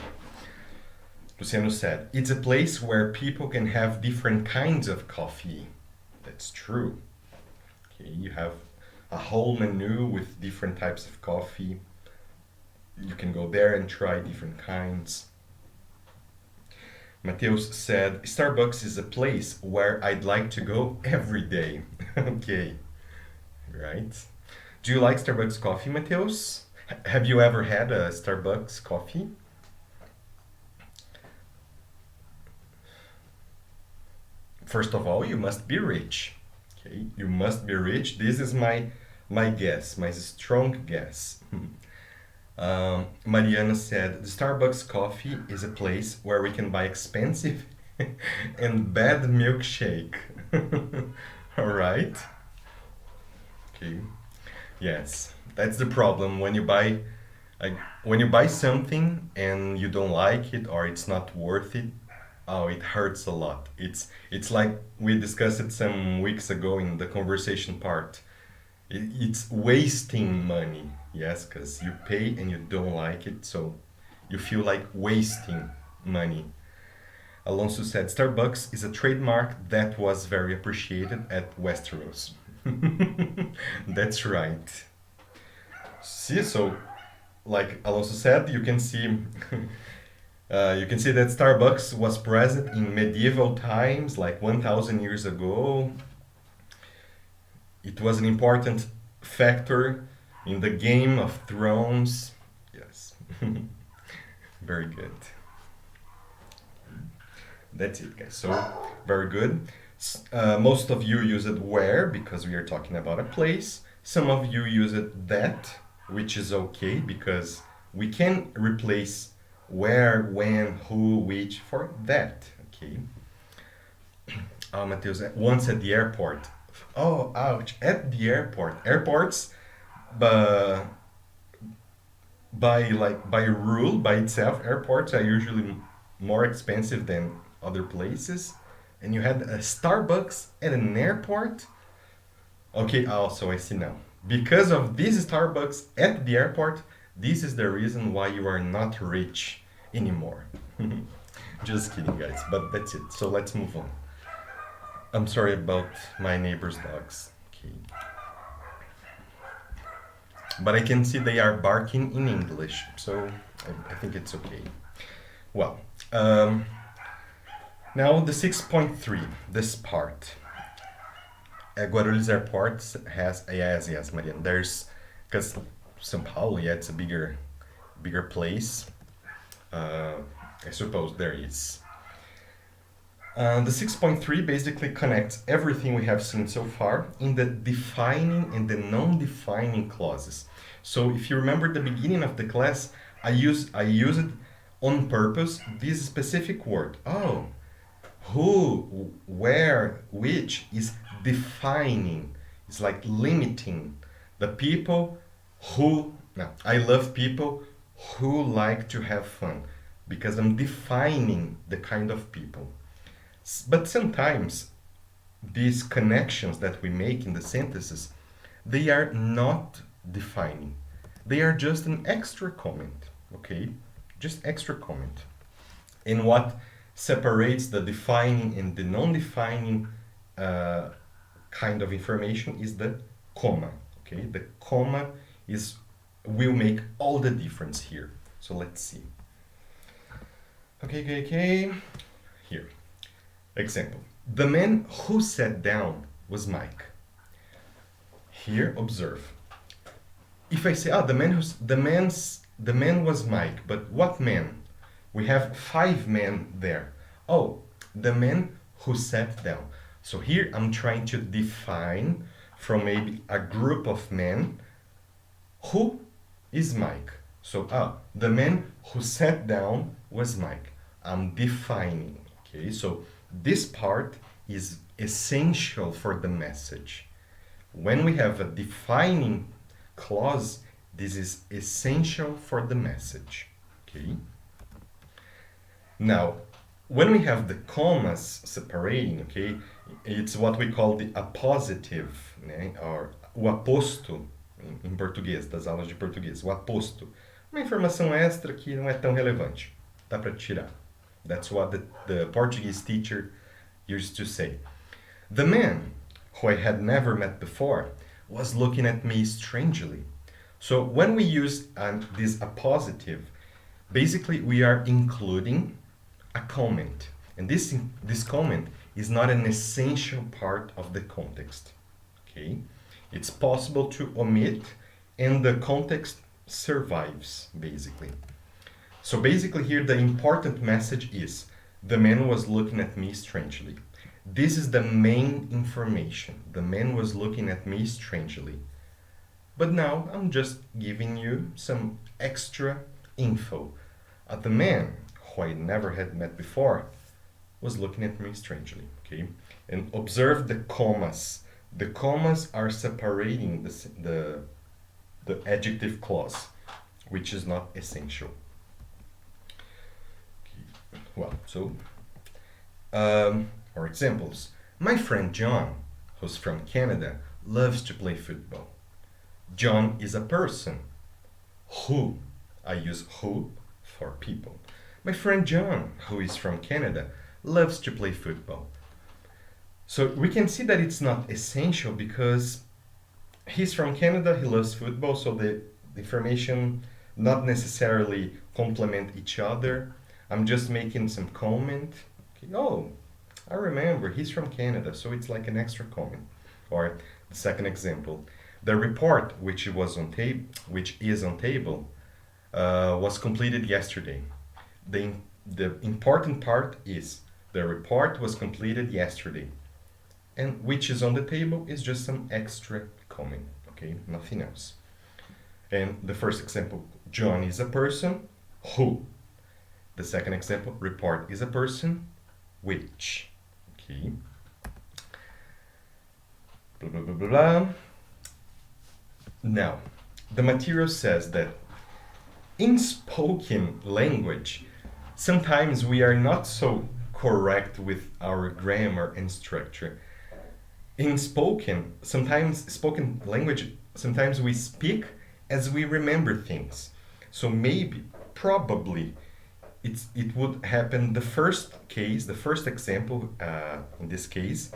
Luciano said, it's a place where people can have different kinds of coffee. That's true. Okay, you have a whole menu with different types of coffee. You can go there and try different kinds. Mateus said, Starbucks is a place where I'd like to go every day. Okay, right. Do you like Starbucks coffee, Mateus? Have you ever had a Starbucks coffee? First of all, you must be rich. Okay, you must be rich. This is my guess, my strong guess. Mariana said, the Starbucks coffee is a place where we can buy expensive and bad milkshake. All right. Okay. Yes, that's the problem when you buy something and you don't like it or it's not worth it. Oh, it hurts a lot. It's like we discussed it some weeks ago in the conversation part. It's wasting money, yes, because you pay and you don't like it, so you feel like wasting money. Alonso said, Starbucks is a trademark that was very appreciated at Westeros. That's right. See, so like Alonso said, you can see that Starbucks was present in medieval times, like 1,000 years ago. It was an important factor in the Game of Thrones. Yes. Very good. That's it, guys. So, very good. Most of you use it where, because we are talking about a place. Some of you use it that, which is okay, because we can replace where, when, who, which for that. Okay. Mateus, once at the airport. Oh, ouch! At the airport. Airports, by rule, by itself, airports are usually more expensive than other places. And you had a Starbucks at an airport. Okay, also I see now. Because of this Starbucks at the airport, this is the reason why you are not rich anymore. Just kidding, guys, but that's it. So let's move on. I'm sorry about my neighbor's dogs. Okay. But I can see they are barking in English, so I think it's okay. Well, now the 6.3, this part. Guarulhos Airport has, yes, Mariana, there's, because São Paulo, yeah, it's a bigger place. I suppose there is. The 6.3 basically connects everything we have seen so far in the defining and the non-defining clauses. So if you remember the beginning of the class, I used on purpose this specific word. Oh, who, where, which is defining. It's like limiting the people who, no, I love people who like to have fun because I'm defining the kind of people. But sometimes these connections that we make in the sentences, they are not defining. They are just an extra comment, okay? Just extra comment. And what separates the defining and the non-defining kind of information is the comma, okay? The comma will make all the difference here. So let's see. Okay. Here. Example. The man who sat down was Mike. Here, observe. If I say, the man was Mike, but what man? We have 5 men there. Oh, the man who sat down. So here I'm trying to define from maybe a group of men who is Mike. So, the man who sat down was Mike. I'm defining, okay? So this part is essential for the message. When we have a defining clause, this is essential for the message, okay? Now, when we have the commas separating, okay, it's what we call the appositive, né? Or o aposto, em português, das aulas de português, o aposto. Uma informação extra que não é tão relevante. Dá para tirar. That's what the Portuguese teacher used to say. The man, who I had never met before, was looking at me strangely. So when we use this appositive, basically we are including a comment. And this comment is not an essential part of the context. Okay? It's possible to omit and the context survives, basically. So basically here the important message is, the man was looking at me strangely. This is the main information. The man was looking at me strangely. But now I'm just giving you some extra info. The man, who I never had met before, was looking at me strangely, okay? And observe the commas. The commas are separating the adjective clause, which is not essential. Okay. Well, so, or examples. My friend John, who's from Canada, loves to play football. John is a person. Who? I use who for people. My friend John, who is from Canada, loves to play football. So we can see that it's not essential because he's from Canada, he loves football, so the information not necessarily complement each other. I'm just making some comment. Okay, oh, I remember, he's from Canada, so it's like an extra comment. Or the second example, the report which is on table was completed yesterday. The important part is the report was completed yesterday. And which is on the table is just some extra comment, okay? Nothing else. And the first example, John is a person, who? The second example, report is a person, which? Okay. Blah, blah, blah, blah, blah. Now, the material says that in spoken language, sometimes we are not so correct with our grammar and structure. In spoken language, sometimes we speak as we remember things. So maybe, probably, it would happen the first example, in this case,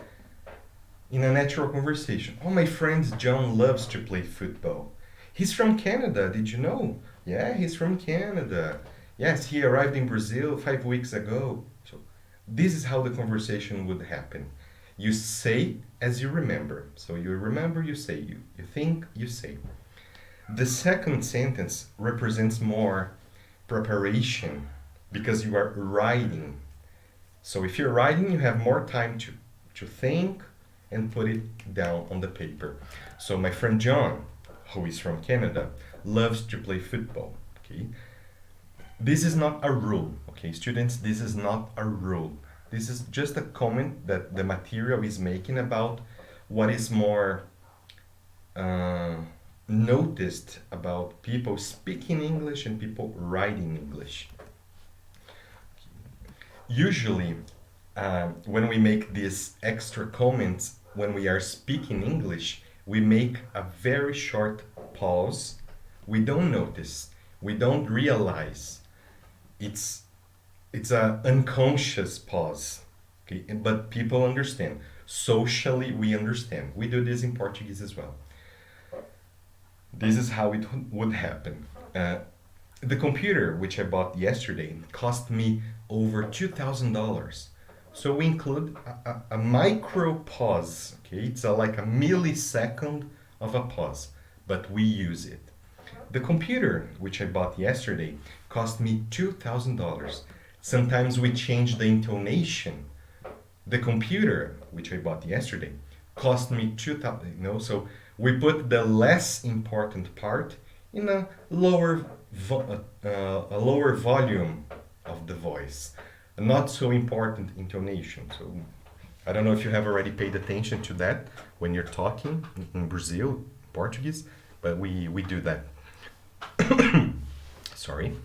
in a natural conversation. Oh, my friend John loves to play football. He's from Canada, did you know? Yeah, he's from Canada. Yes, he arrived in Brazil 5 weeks ago. So this is how the conversation would happen. You say as you remember. So you remember, you say. You think, you say. The second sentence represents more preparation because you are writing. So if you're writing, you have more time to think and put it down on the paper. So my friend John, who is from Canada, loves to play football. Okay. This is not a rule. Okay, students, this is not a rule. This is just a comment that the material is making about what is more noticed about people speaking English and people writing English. Usually, when we make these extra comments when we are speaking English, we make a very short pause. We don't notice, we don't realize. It's an unconscious pause, okay? But people understand. Socially, we understand. We do this in Portuguese as well. This is how it would happen. The computer, which I bought yesterday, cost me over $2,000. So we include a micro pause, okay? It's like a millisecond of a pause, but we use it. The computer, which I bought yesterday, cost me $2,000. Sometimes we change the intonation. The computer, which I bought yesterday, cost me $2,000, so we put the less important part in a lower volume of the voice, a not so important intonation. So I don't know if you have already paid attention to that when you're talking in Brazil, Portuguese, but we do that. Sorry.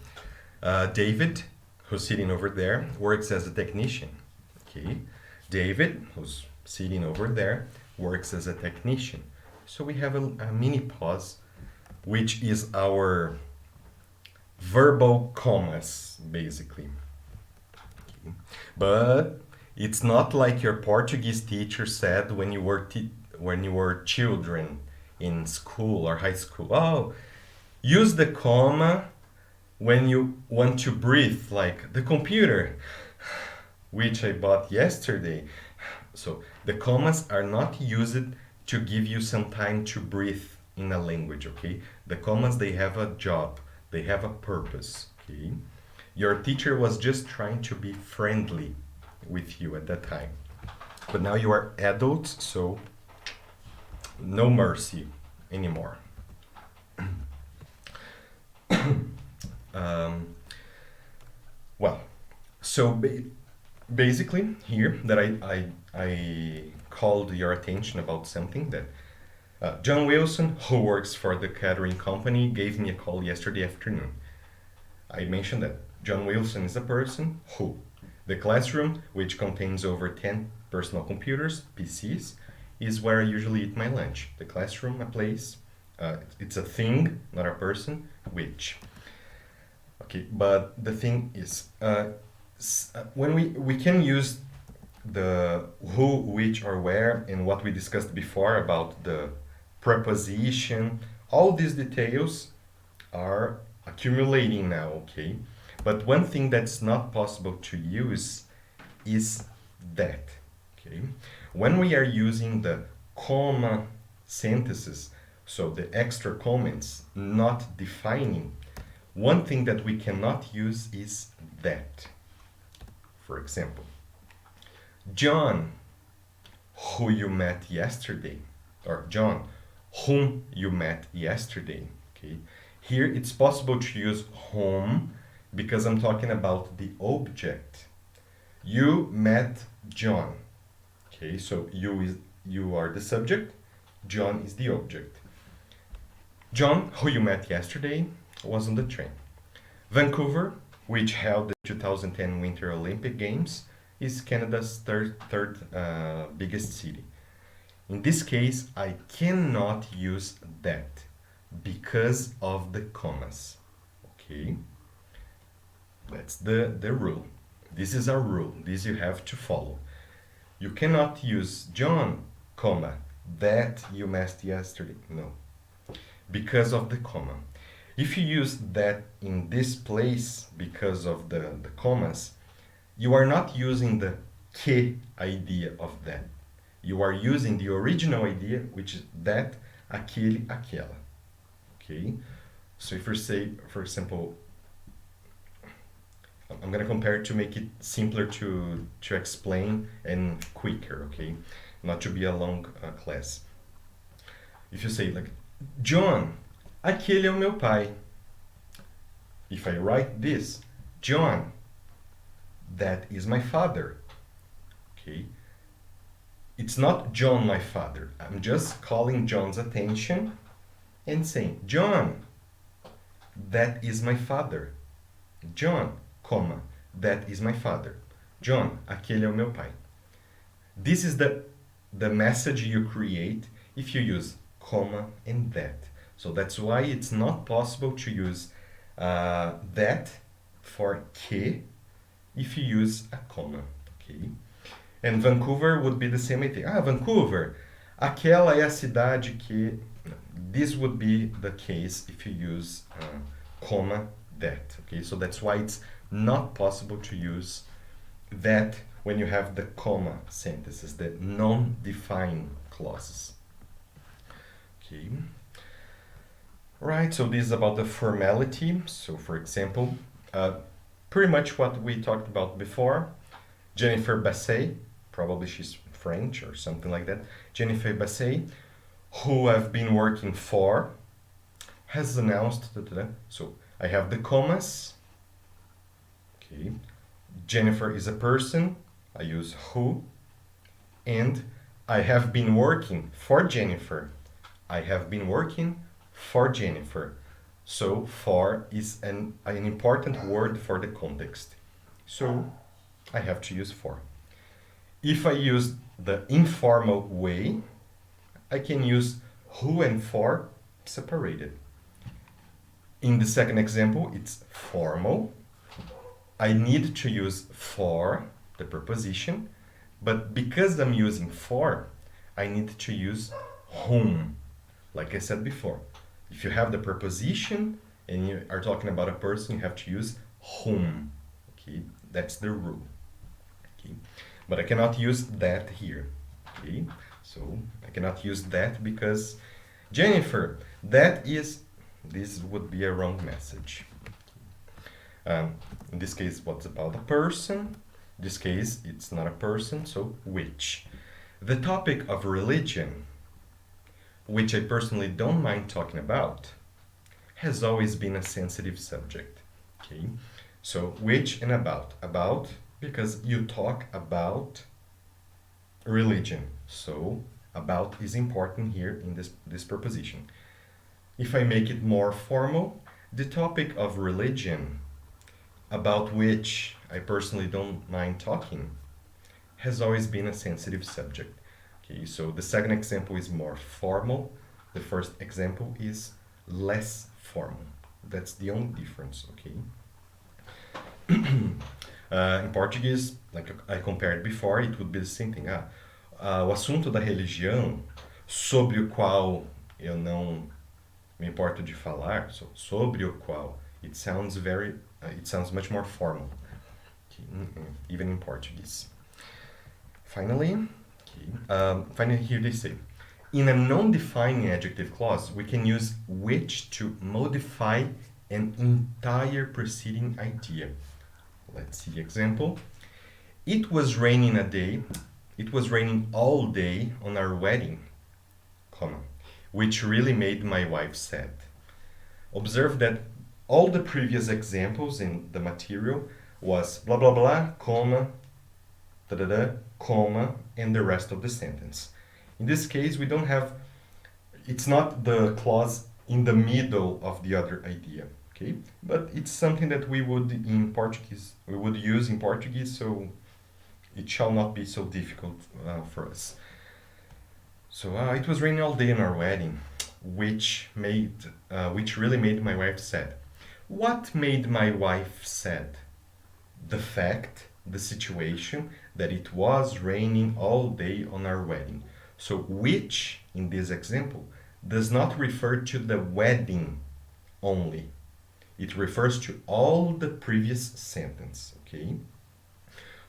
David, who's sitting over there, works as a technician. Okay. David, who's sitting over there, works as a technician. So we have a mini pause, which is our verbal commas, basically. Okay. But it's not like your Portuguese teacher said when you were children in school or high school. Oh, use the comma when you want to breathe, like the computer, which I bought yesterday. So the commas are not used to give you some time to breathe in a language, okay? The commas, they have a job, they have a purpose, okay? Your teacher was just trying to be friendly with you at that time. But now you are adults, so no mercy anymore. Well, so basically here that I called your attention about something that John Wilson, who works for the catering company, gave me a call yesterday afternoon. I mentioned that John Wilson is a person who, the classroom, which contains over 10 personal computers, PCs, is where I usually eat my lunch. The classroom, a place, it's a thing, not a person, which. Okay, but the thing is, when we can use the who, which, or where, and what we discussed before about the preposition, all these details are accumulating now, okay? But one thing that's not possible to use is that, okay? When we are using the comma sentences, so the extra comments, not defining, one thing that we cannot use is that. For example, John, who you met yesterday, or John, whom you met yesterday, okay? Here it's possible to use whom because I'm talking about the object. You met John, okay? So you are the subject, John is the object. John, who you met yesterday, was on the train. Vancouver, which held the 2010 Winter Olympic Games, is Canada's third biggest city. In this case, I cannot use that because of the commas. Okay? That's the rule. This is a rule. This you have to follow. You cannot use John, comma, that you met yesterday. No. Because of the comma. If you use that in this place because of the commas, you are not using the que idea of that. You are using the original idea, which is that, aquele, aquela. Okay? So if you say, for example, I'm going to compare it to make it simpler to explain and quicker, okay? Not to be a long class. If you say like, John, aquele é o meu pai. If I write this, John, that is my father. okay? It's not John, my father. I'm just calling John's attention and saying, John, that is my father. John, comma, that is my father. John, aquele é o meu pai. This is the message you create if you use comma and that. So that's why it's not possible to use that for que if you use a comma, okay? And Vancouver would be the same idea. Vancouver, aquela é a cidade que... This would be the case if you use comma, that, okay? So that's why it's not possible to use that when you have the comma sentences, the non-defined clauses. Okay. Right, so this is about the formality. So for example, pretty much what we talked about before. Jennifer Basset, probably she's French or something like that. Jennifer Basset, who I've been working for, has announced, so I have the commas. Okay. Jennifer is a person, I use who. And I have been working for Jennifer. I have been working for Jennifer. So for is an important word for the context. So I have to use for. If I use the informal way, I can use who and for separated. In the second example, it's formal. I need to use for, the preposition, but because I'm using for, I need to use whom. Like I said before, if you have the preposition and you are talking about a person, you have to use whom. Okay, that's the rule. Okay, but I cannot use that here. Okay, so I cannot use that because Jennifer, that is, this would be a wrong message. In this case, what's about a person? In this case, it's not a person, so which. The topic of religion, which I personally don't mind talking about, has always been a sensitive subject. Okay, so which and about. About, because you talk about religion. So about is important here in this preposition. If I make it more formal, the topic of religion, about which I personally don't mind talking, has always been a sensitive subject. Okay, so the second example is more formal. The first example is less formal. That's the only difference, okay? In Portuguese, like I compared before, it would be the same thing. O assunto da religião, sobre o qual eu não me importo de falar, so, sobre o qual, it sounds much more formal, okay, even in Portuguese. Finally, here they say, in a non-defining adjective clause, we can use which to modify an entire preceding idea. Let's see example. It was raining all day on our wedding, comma, which really made my wife sad. Observe that all the previous examples in the material was blah blah blah, comma, da da da, comma, and the rest of the sentence. In this case, we don't have, it's not the clause in the middle of the other idea, okay? But it's something that we would use in Portuguese, so it shall not be so difficult for us. So it was raining all day on our wedding, which really made my wife sad. What made my wife sad? The fact, the situation that it was raining all day on our wedding. So which, in this example, does not refer to the wedding only. It refers to all the previous sentence, okay?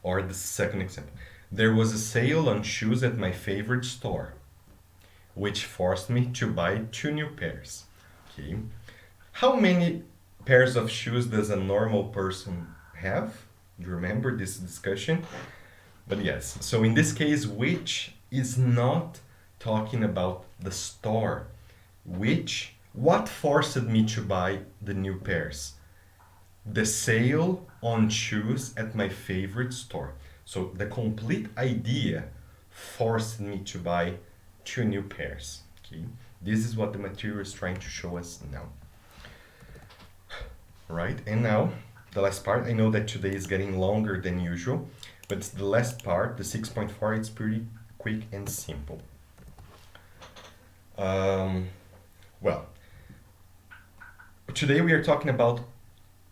Or the second example. There was a sale on shoes at my favorite store, which forced me to buy 2 new pairs. Okay. How many pairs of shoes does a normal person have? You remember this discussion? But yes, so in this case, which is not talking about the store. What forced me to buy the new pairs? The sale on shoes at my favorite store. So the complete idea forced me to buy 2 new pairs. Okay, this is what the material is trying to show us now. Right, and now the last part. I know that today is getting longer than usual, but the last part, the 6.4, it's pretty quick and simple. Well, today we are talking about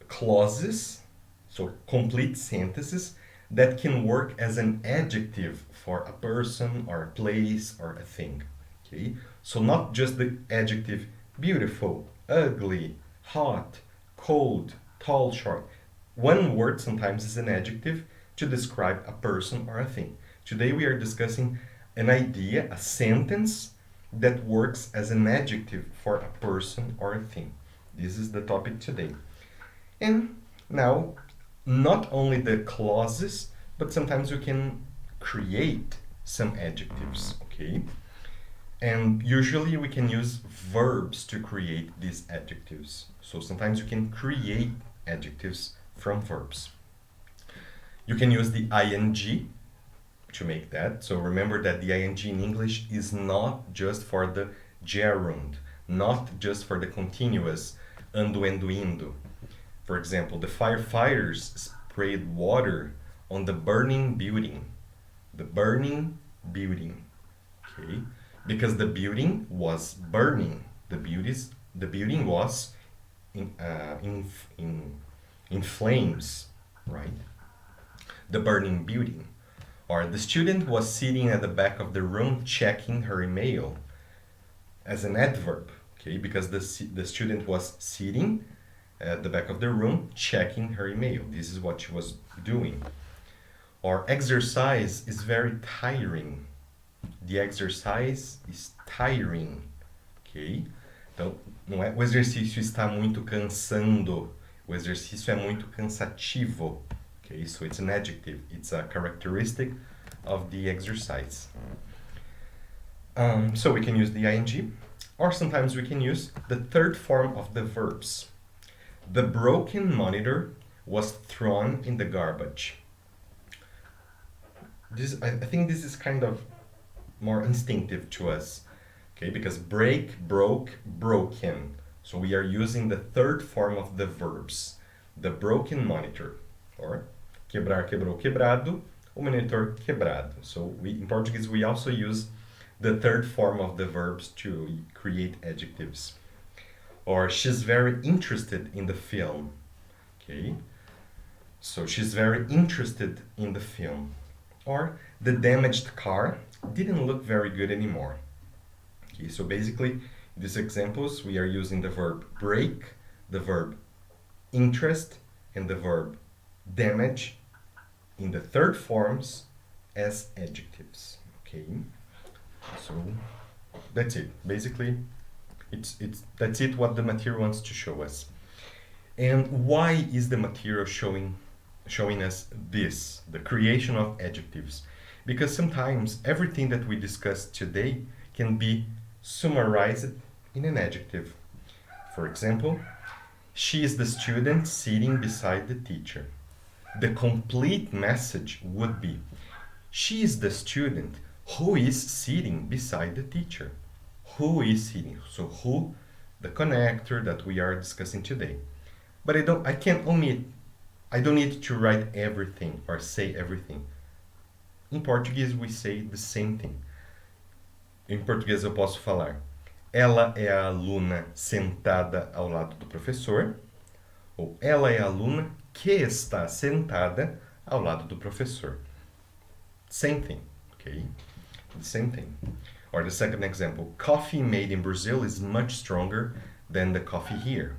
clauses, so complete sentences that can work as an adjective for a person or a place or a thing. Okay, so not just the adjective beautiful, ugly, hot, cold, tall, short. One word sometimes is an adjective to describe a person or a thing. Today we are discussing an idea, a sentence that works as an adjective for a person or a thing. This is the topic today. And now, not only the clauses, but sometimes you can create some adjectives, okay? And usually we can use verbs to create these adjectives. So sometimes you can create adjectives from verbs. You can use the ing to make that. So remember that the ing in English is not just for the gerund, not just for the continuous ando, endo, indo. For example, the firefighters sprayed water on the burning building. The burning building, okay? Because the building was burning. The building was in flames, right? The burning building. Or the student was sitting at the back of the room checking her email, as an adverb, okay? Because the student was sitting at the back of the room checking her email. This is what she was doing. Or exercise is very tiring. The exercise is tiring, ok? Então, não é o exercício está muito cansando. O exercício é muito cansativo. Okay, so it's an adjective. It's a characteristic of the exercise. So we can use the ing, or sometimes we can use the third form of the verbs. The broken monitor was thrown in the garbage. I think this is kind of more instinctive to us, okay? Because break, broke, broken. So we are using the third form of the verbs. The broken monitor, or quebrar, quebrou, quebrado, o monitor quebrado. So in Portuguese we also use the third form of the verbs to create adjectives. Or she's very interested in the film, okay? So she's very interested in the film. Or the damaged car didn't look very good anymore. Okay, so basically, in these examples, we are using the verb break, the verb interest, and the verb damage in the third forms as adjectives. Okay, so that's it. Basically, that's it what the material wants to show us. And why is the material showing us this, the creation of adjectives? Because sometimes everything that we discussed today can be summarized in an adjective. For example, she is the student sitting beside the teacher. The complete message would be, she is the student who is sitting beside the teacher. Who is sitting? So who, the connector that we are discussing today. But I don't need to write everything or say everything. Em português we say the same thing. Em português eu posso falar, ela é a aluna sentada ao lado do professor, ou ela é a aluna que está sentada ao lado do professor. Same thing, okay? The same thing. Or the second example, coffee made in Brazil is much stronger than the coffee here.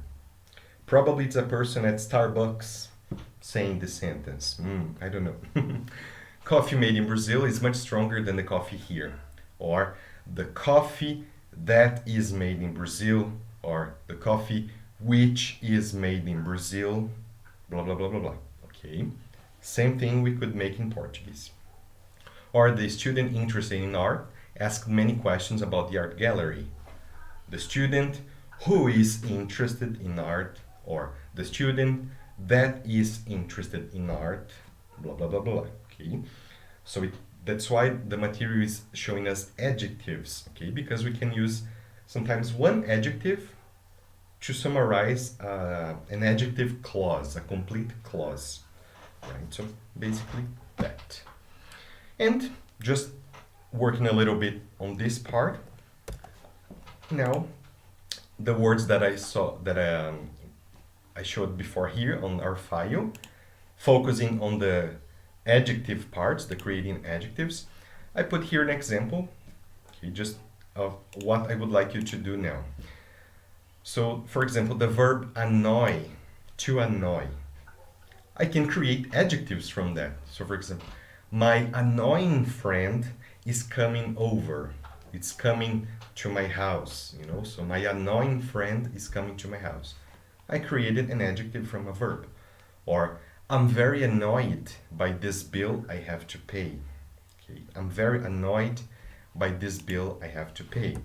Probably it's a person at Starbucks saying this sentence. I don't know. Coffee made in Brazil is much stronger than the coffee here. Or the coffee that is made in Brazil, or the coffee which is made in Brazil, blah, blah, blah, blah, blah. Okay? Same thing we could make in Portuguese. Or the student interested in art asked many questions about the art gallery. The student who is interested in art, or the student that is interested in art, blah, blah, blah, blah. Okay, so that's why the material is showing us adjectives, okay, because we can use sometimes one adjective to summarize an adjective clause, a complete clause, right? So basically that. And just working a little bit on this part, now the words that I saw, that I showed before here on our file, focusing on the adjective parts, the creating adjectives, I put here an example, okay, just of what I would like you to do now. So, for example, the verb annoy, to annoy. I can create adjectives from that. So, for example, my annoying friend is coming over. It's coming to my house, you know. So, my annoying friend is coming to my house. I created an adjective from a verb. Or, I'm very annoyed by this bill I have to pay. Okay, I'm very annoyed by this bill I have to pay.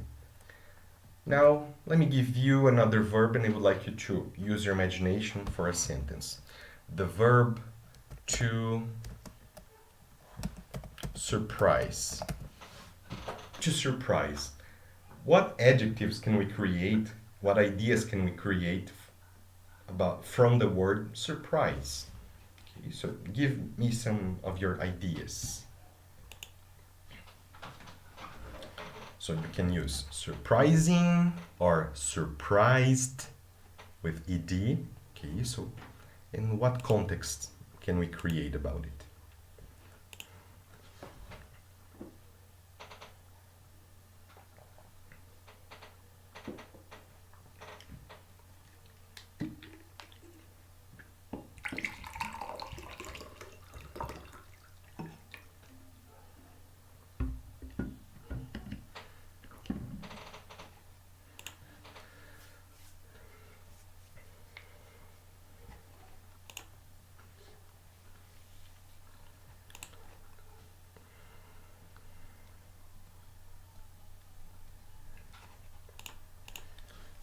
Now, let me give you another verb and I would like you to use your imagination for a sentence. The verb to surprise. To surprise. What adjectives can we create? What ideas can we create from the word surprise? Okay, so give me some of your ideas. So you can use surprising or surprised with ed. Okay, so in what context can we create about it?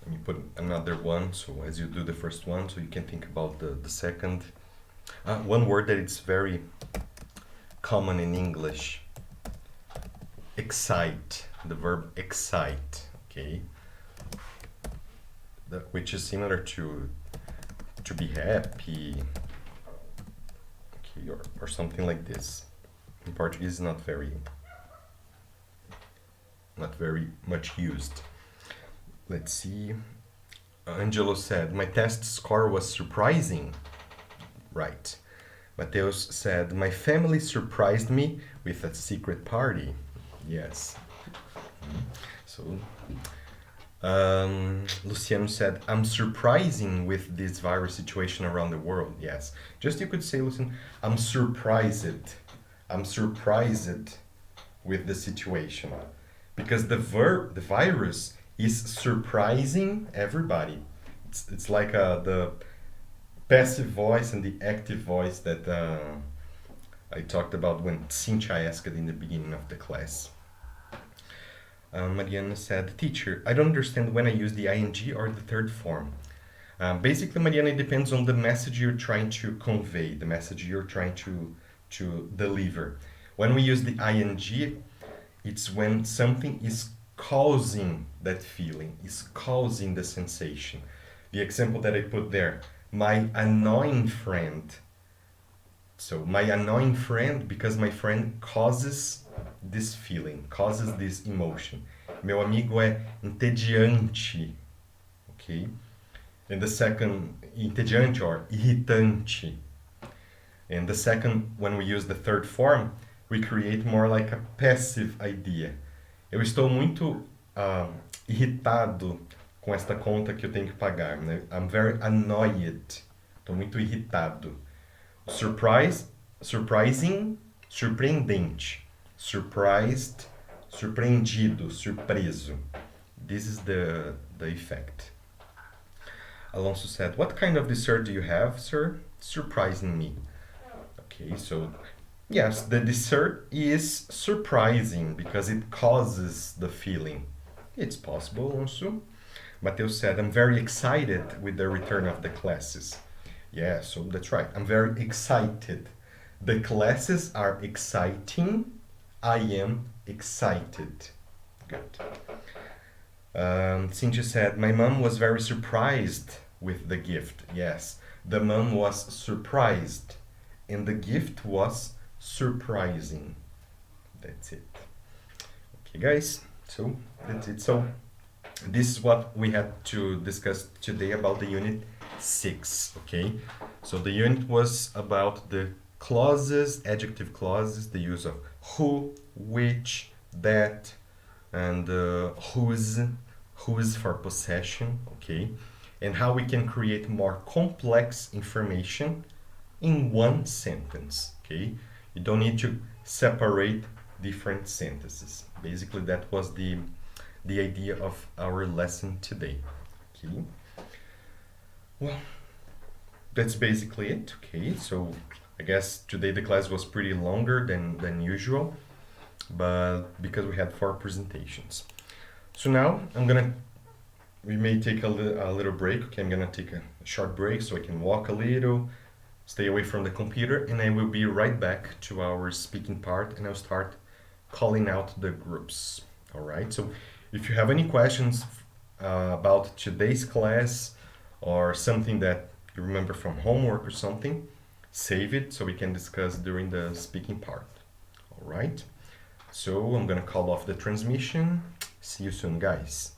Let me put another one, so as you do the first one, so you can think about the second. One word that is very common in English, excite, the verb excite, okay? Which is similar to be happy, okay, or something like this. In Portuguese, not very much used. Let's see. Angelo said, my test score was surprising. Right. Mateus said, my family surprised me with a secret party. Yes. So, Luciano said, I'm surprising with this virus situation around the world. Yes. Just you could say, Luciano, I'm surprised. I'm surprised with the situation. Because the virus is surprising everybody. It's like the passive voice and the active voice that I talked about when Cynthia asked in the beginning of the class. Mariana said, teacher, I don't understand when I use the ing or the third form. Basically, Mariana, it depends on the message you're trying to convey, the message you're trying to deliver. When we use the ing, it's when something is causing that feeling, is causing the sensation. The example that I put there, my annoying friend. So my annoying friend, because my friend causes this feeling, causes this emotion. Meu amigo é entediante, okay? And the second, entediante or irritante. And the second, when we use the third form, we create more like a passive idea. Eu estou muito irritado com esta conta que eu tenho que pagar, né? I'm very annoyed. Estou muito irritado. Surprising, surpreendente. Surprised, surpreendido, surpreso. This is the effect. Alonso said, what kind of dessert do you have, sir? Surprising me. Okay, so yes, the dessert is surprising because it causes the feeling. It's possible, Alonso. Mateus said, I'm very excited with the return of the classes. Yeah, so that's right. I'm very excited. The classes are exciting. I am excited. Good. Cynthia said, my mom was very surprised with the gift. Yes, the mom was surprised, and the gift was surprising. That's it. Okay, guys, so that's it. So this is what we had to discuss today about the unit 6, okay? So the unit was about the clauses, adjective clauses, the use of who, which, that, and whose for possession, okay? And how we can create more complex information in one sentence, okay? You don't need to separate different sentences. Basically, that was the idea of our lesson today, okay? Well, that's basically it, okay? So I guess today the class was pretty longer than usual, but because we had 4 presentations. So now we may take a little break, okay? I'm gonna take a short break so I can walk a little, stay away from the computer, and I will be right back to our speaking part, and I'll start calling out the groups, all right? So if you have any questions about today's class or something that you remember from homework or something, save it so we can discuss during the speaking part, all right? So I'm gonna call off the transmission. See you soon, guys.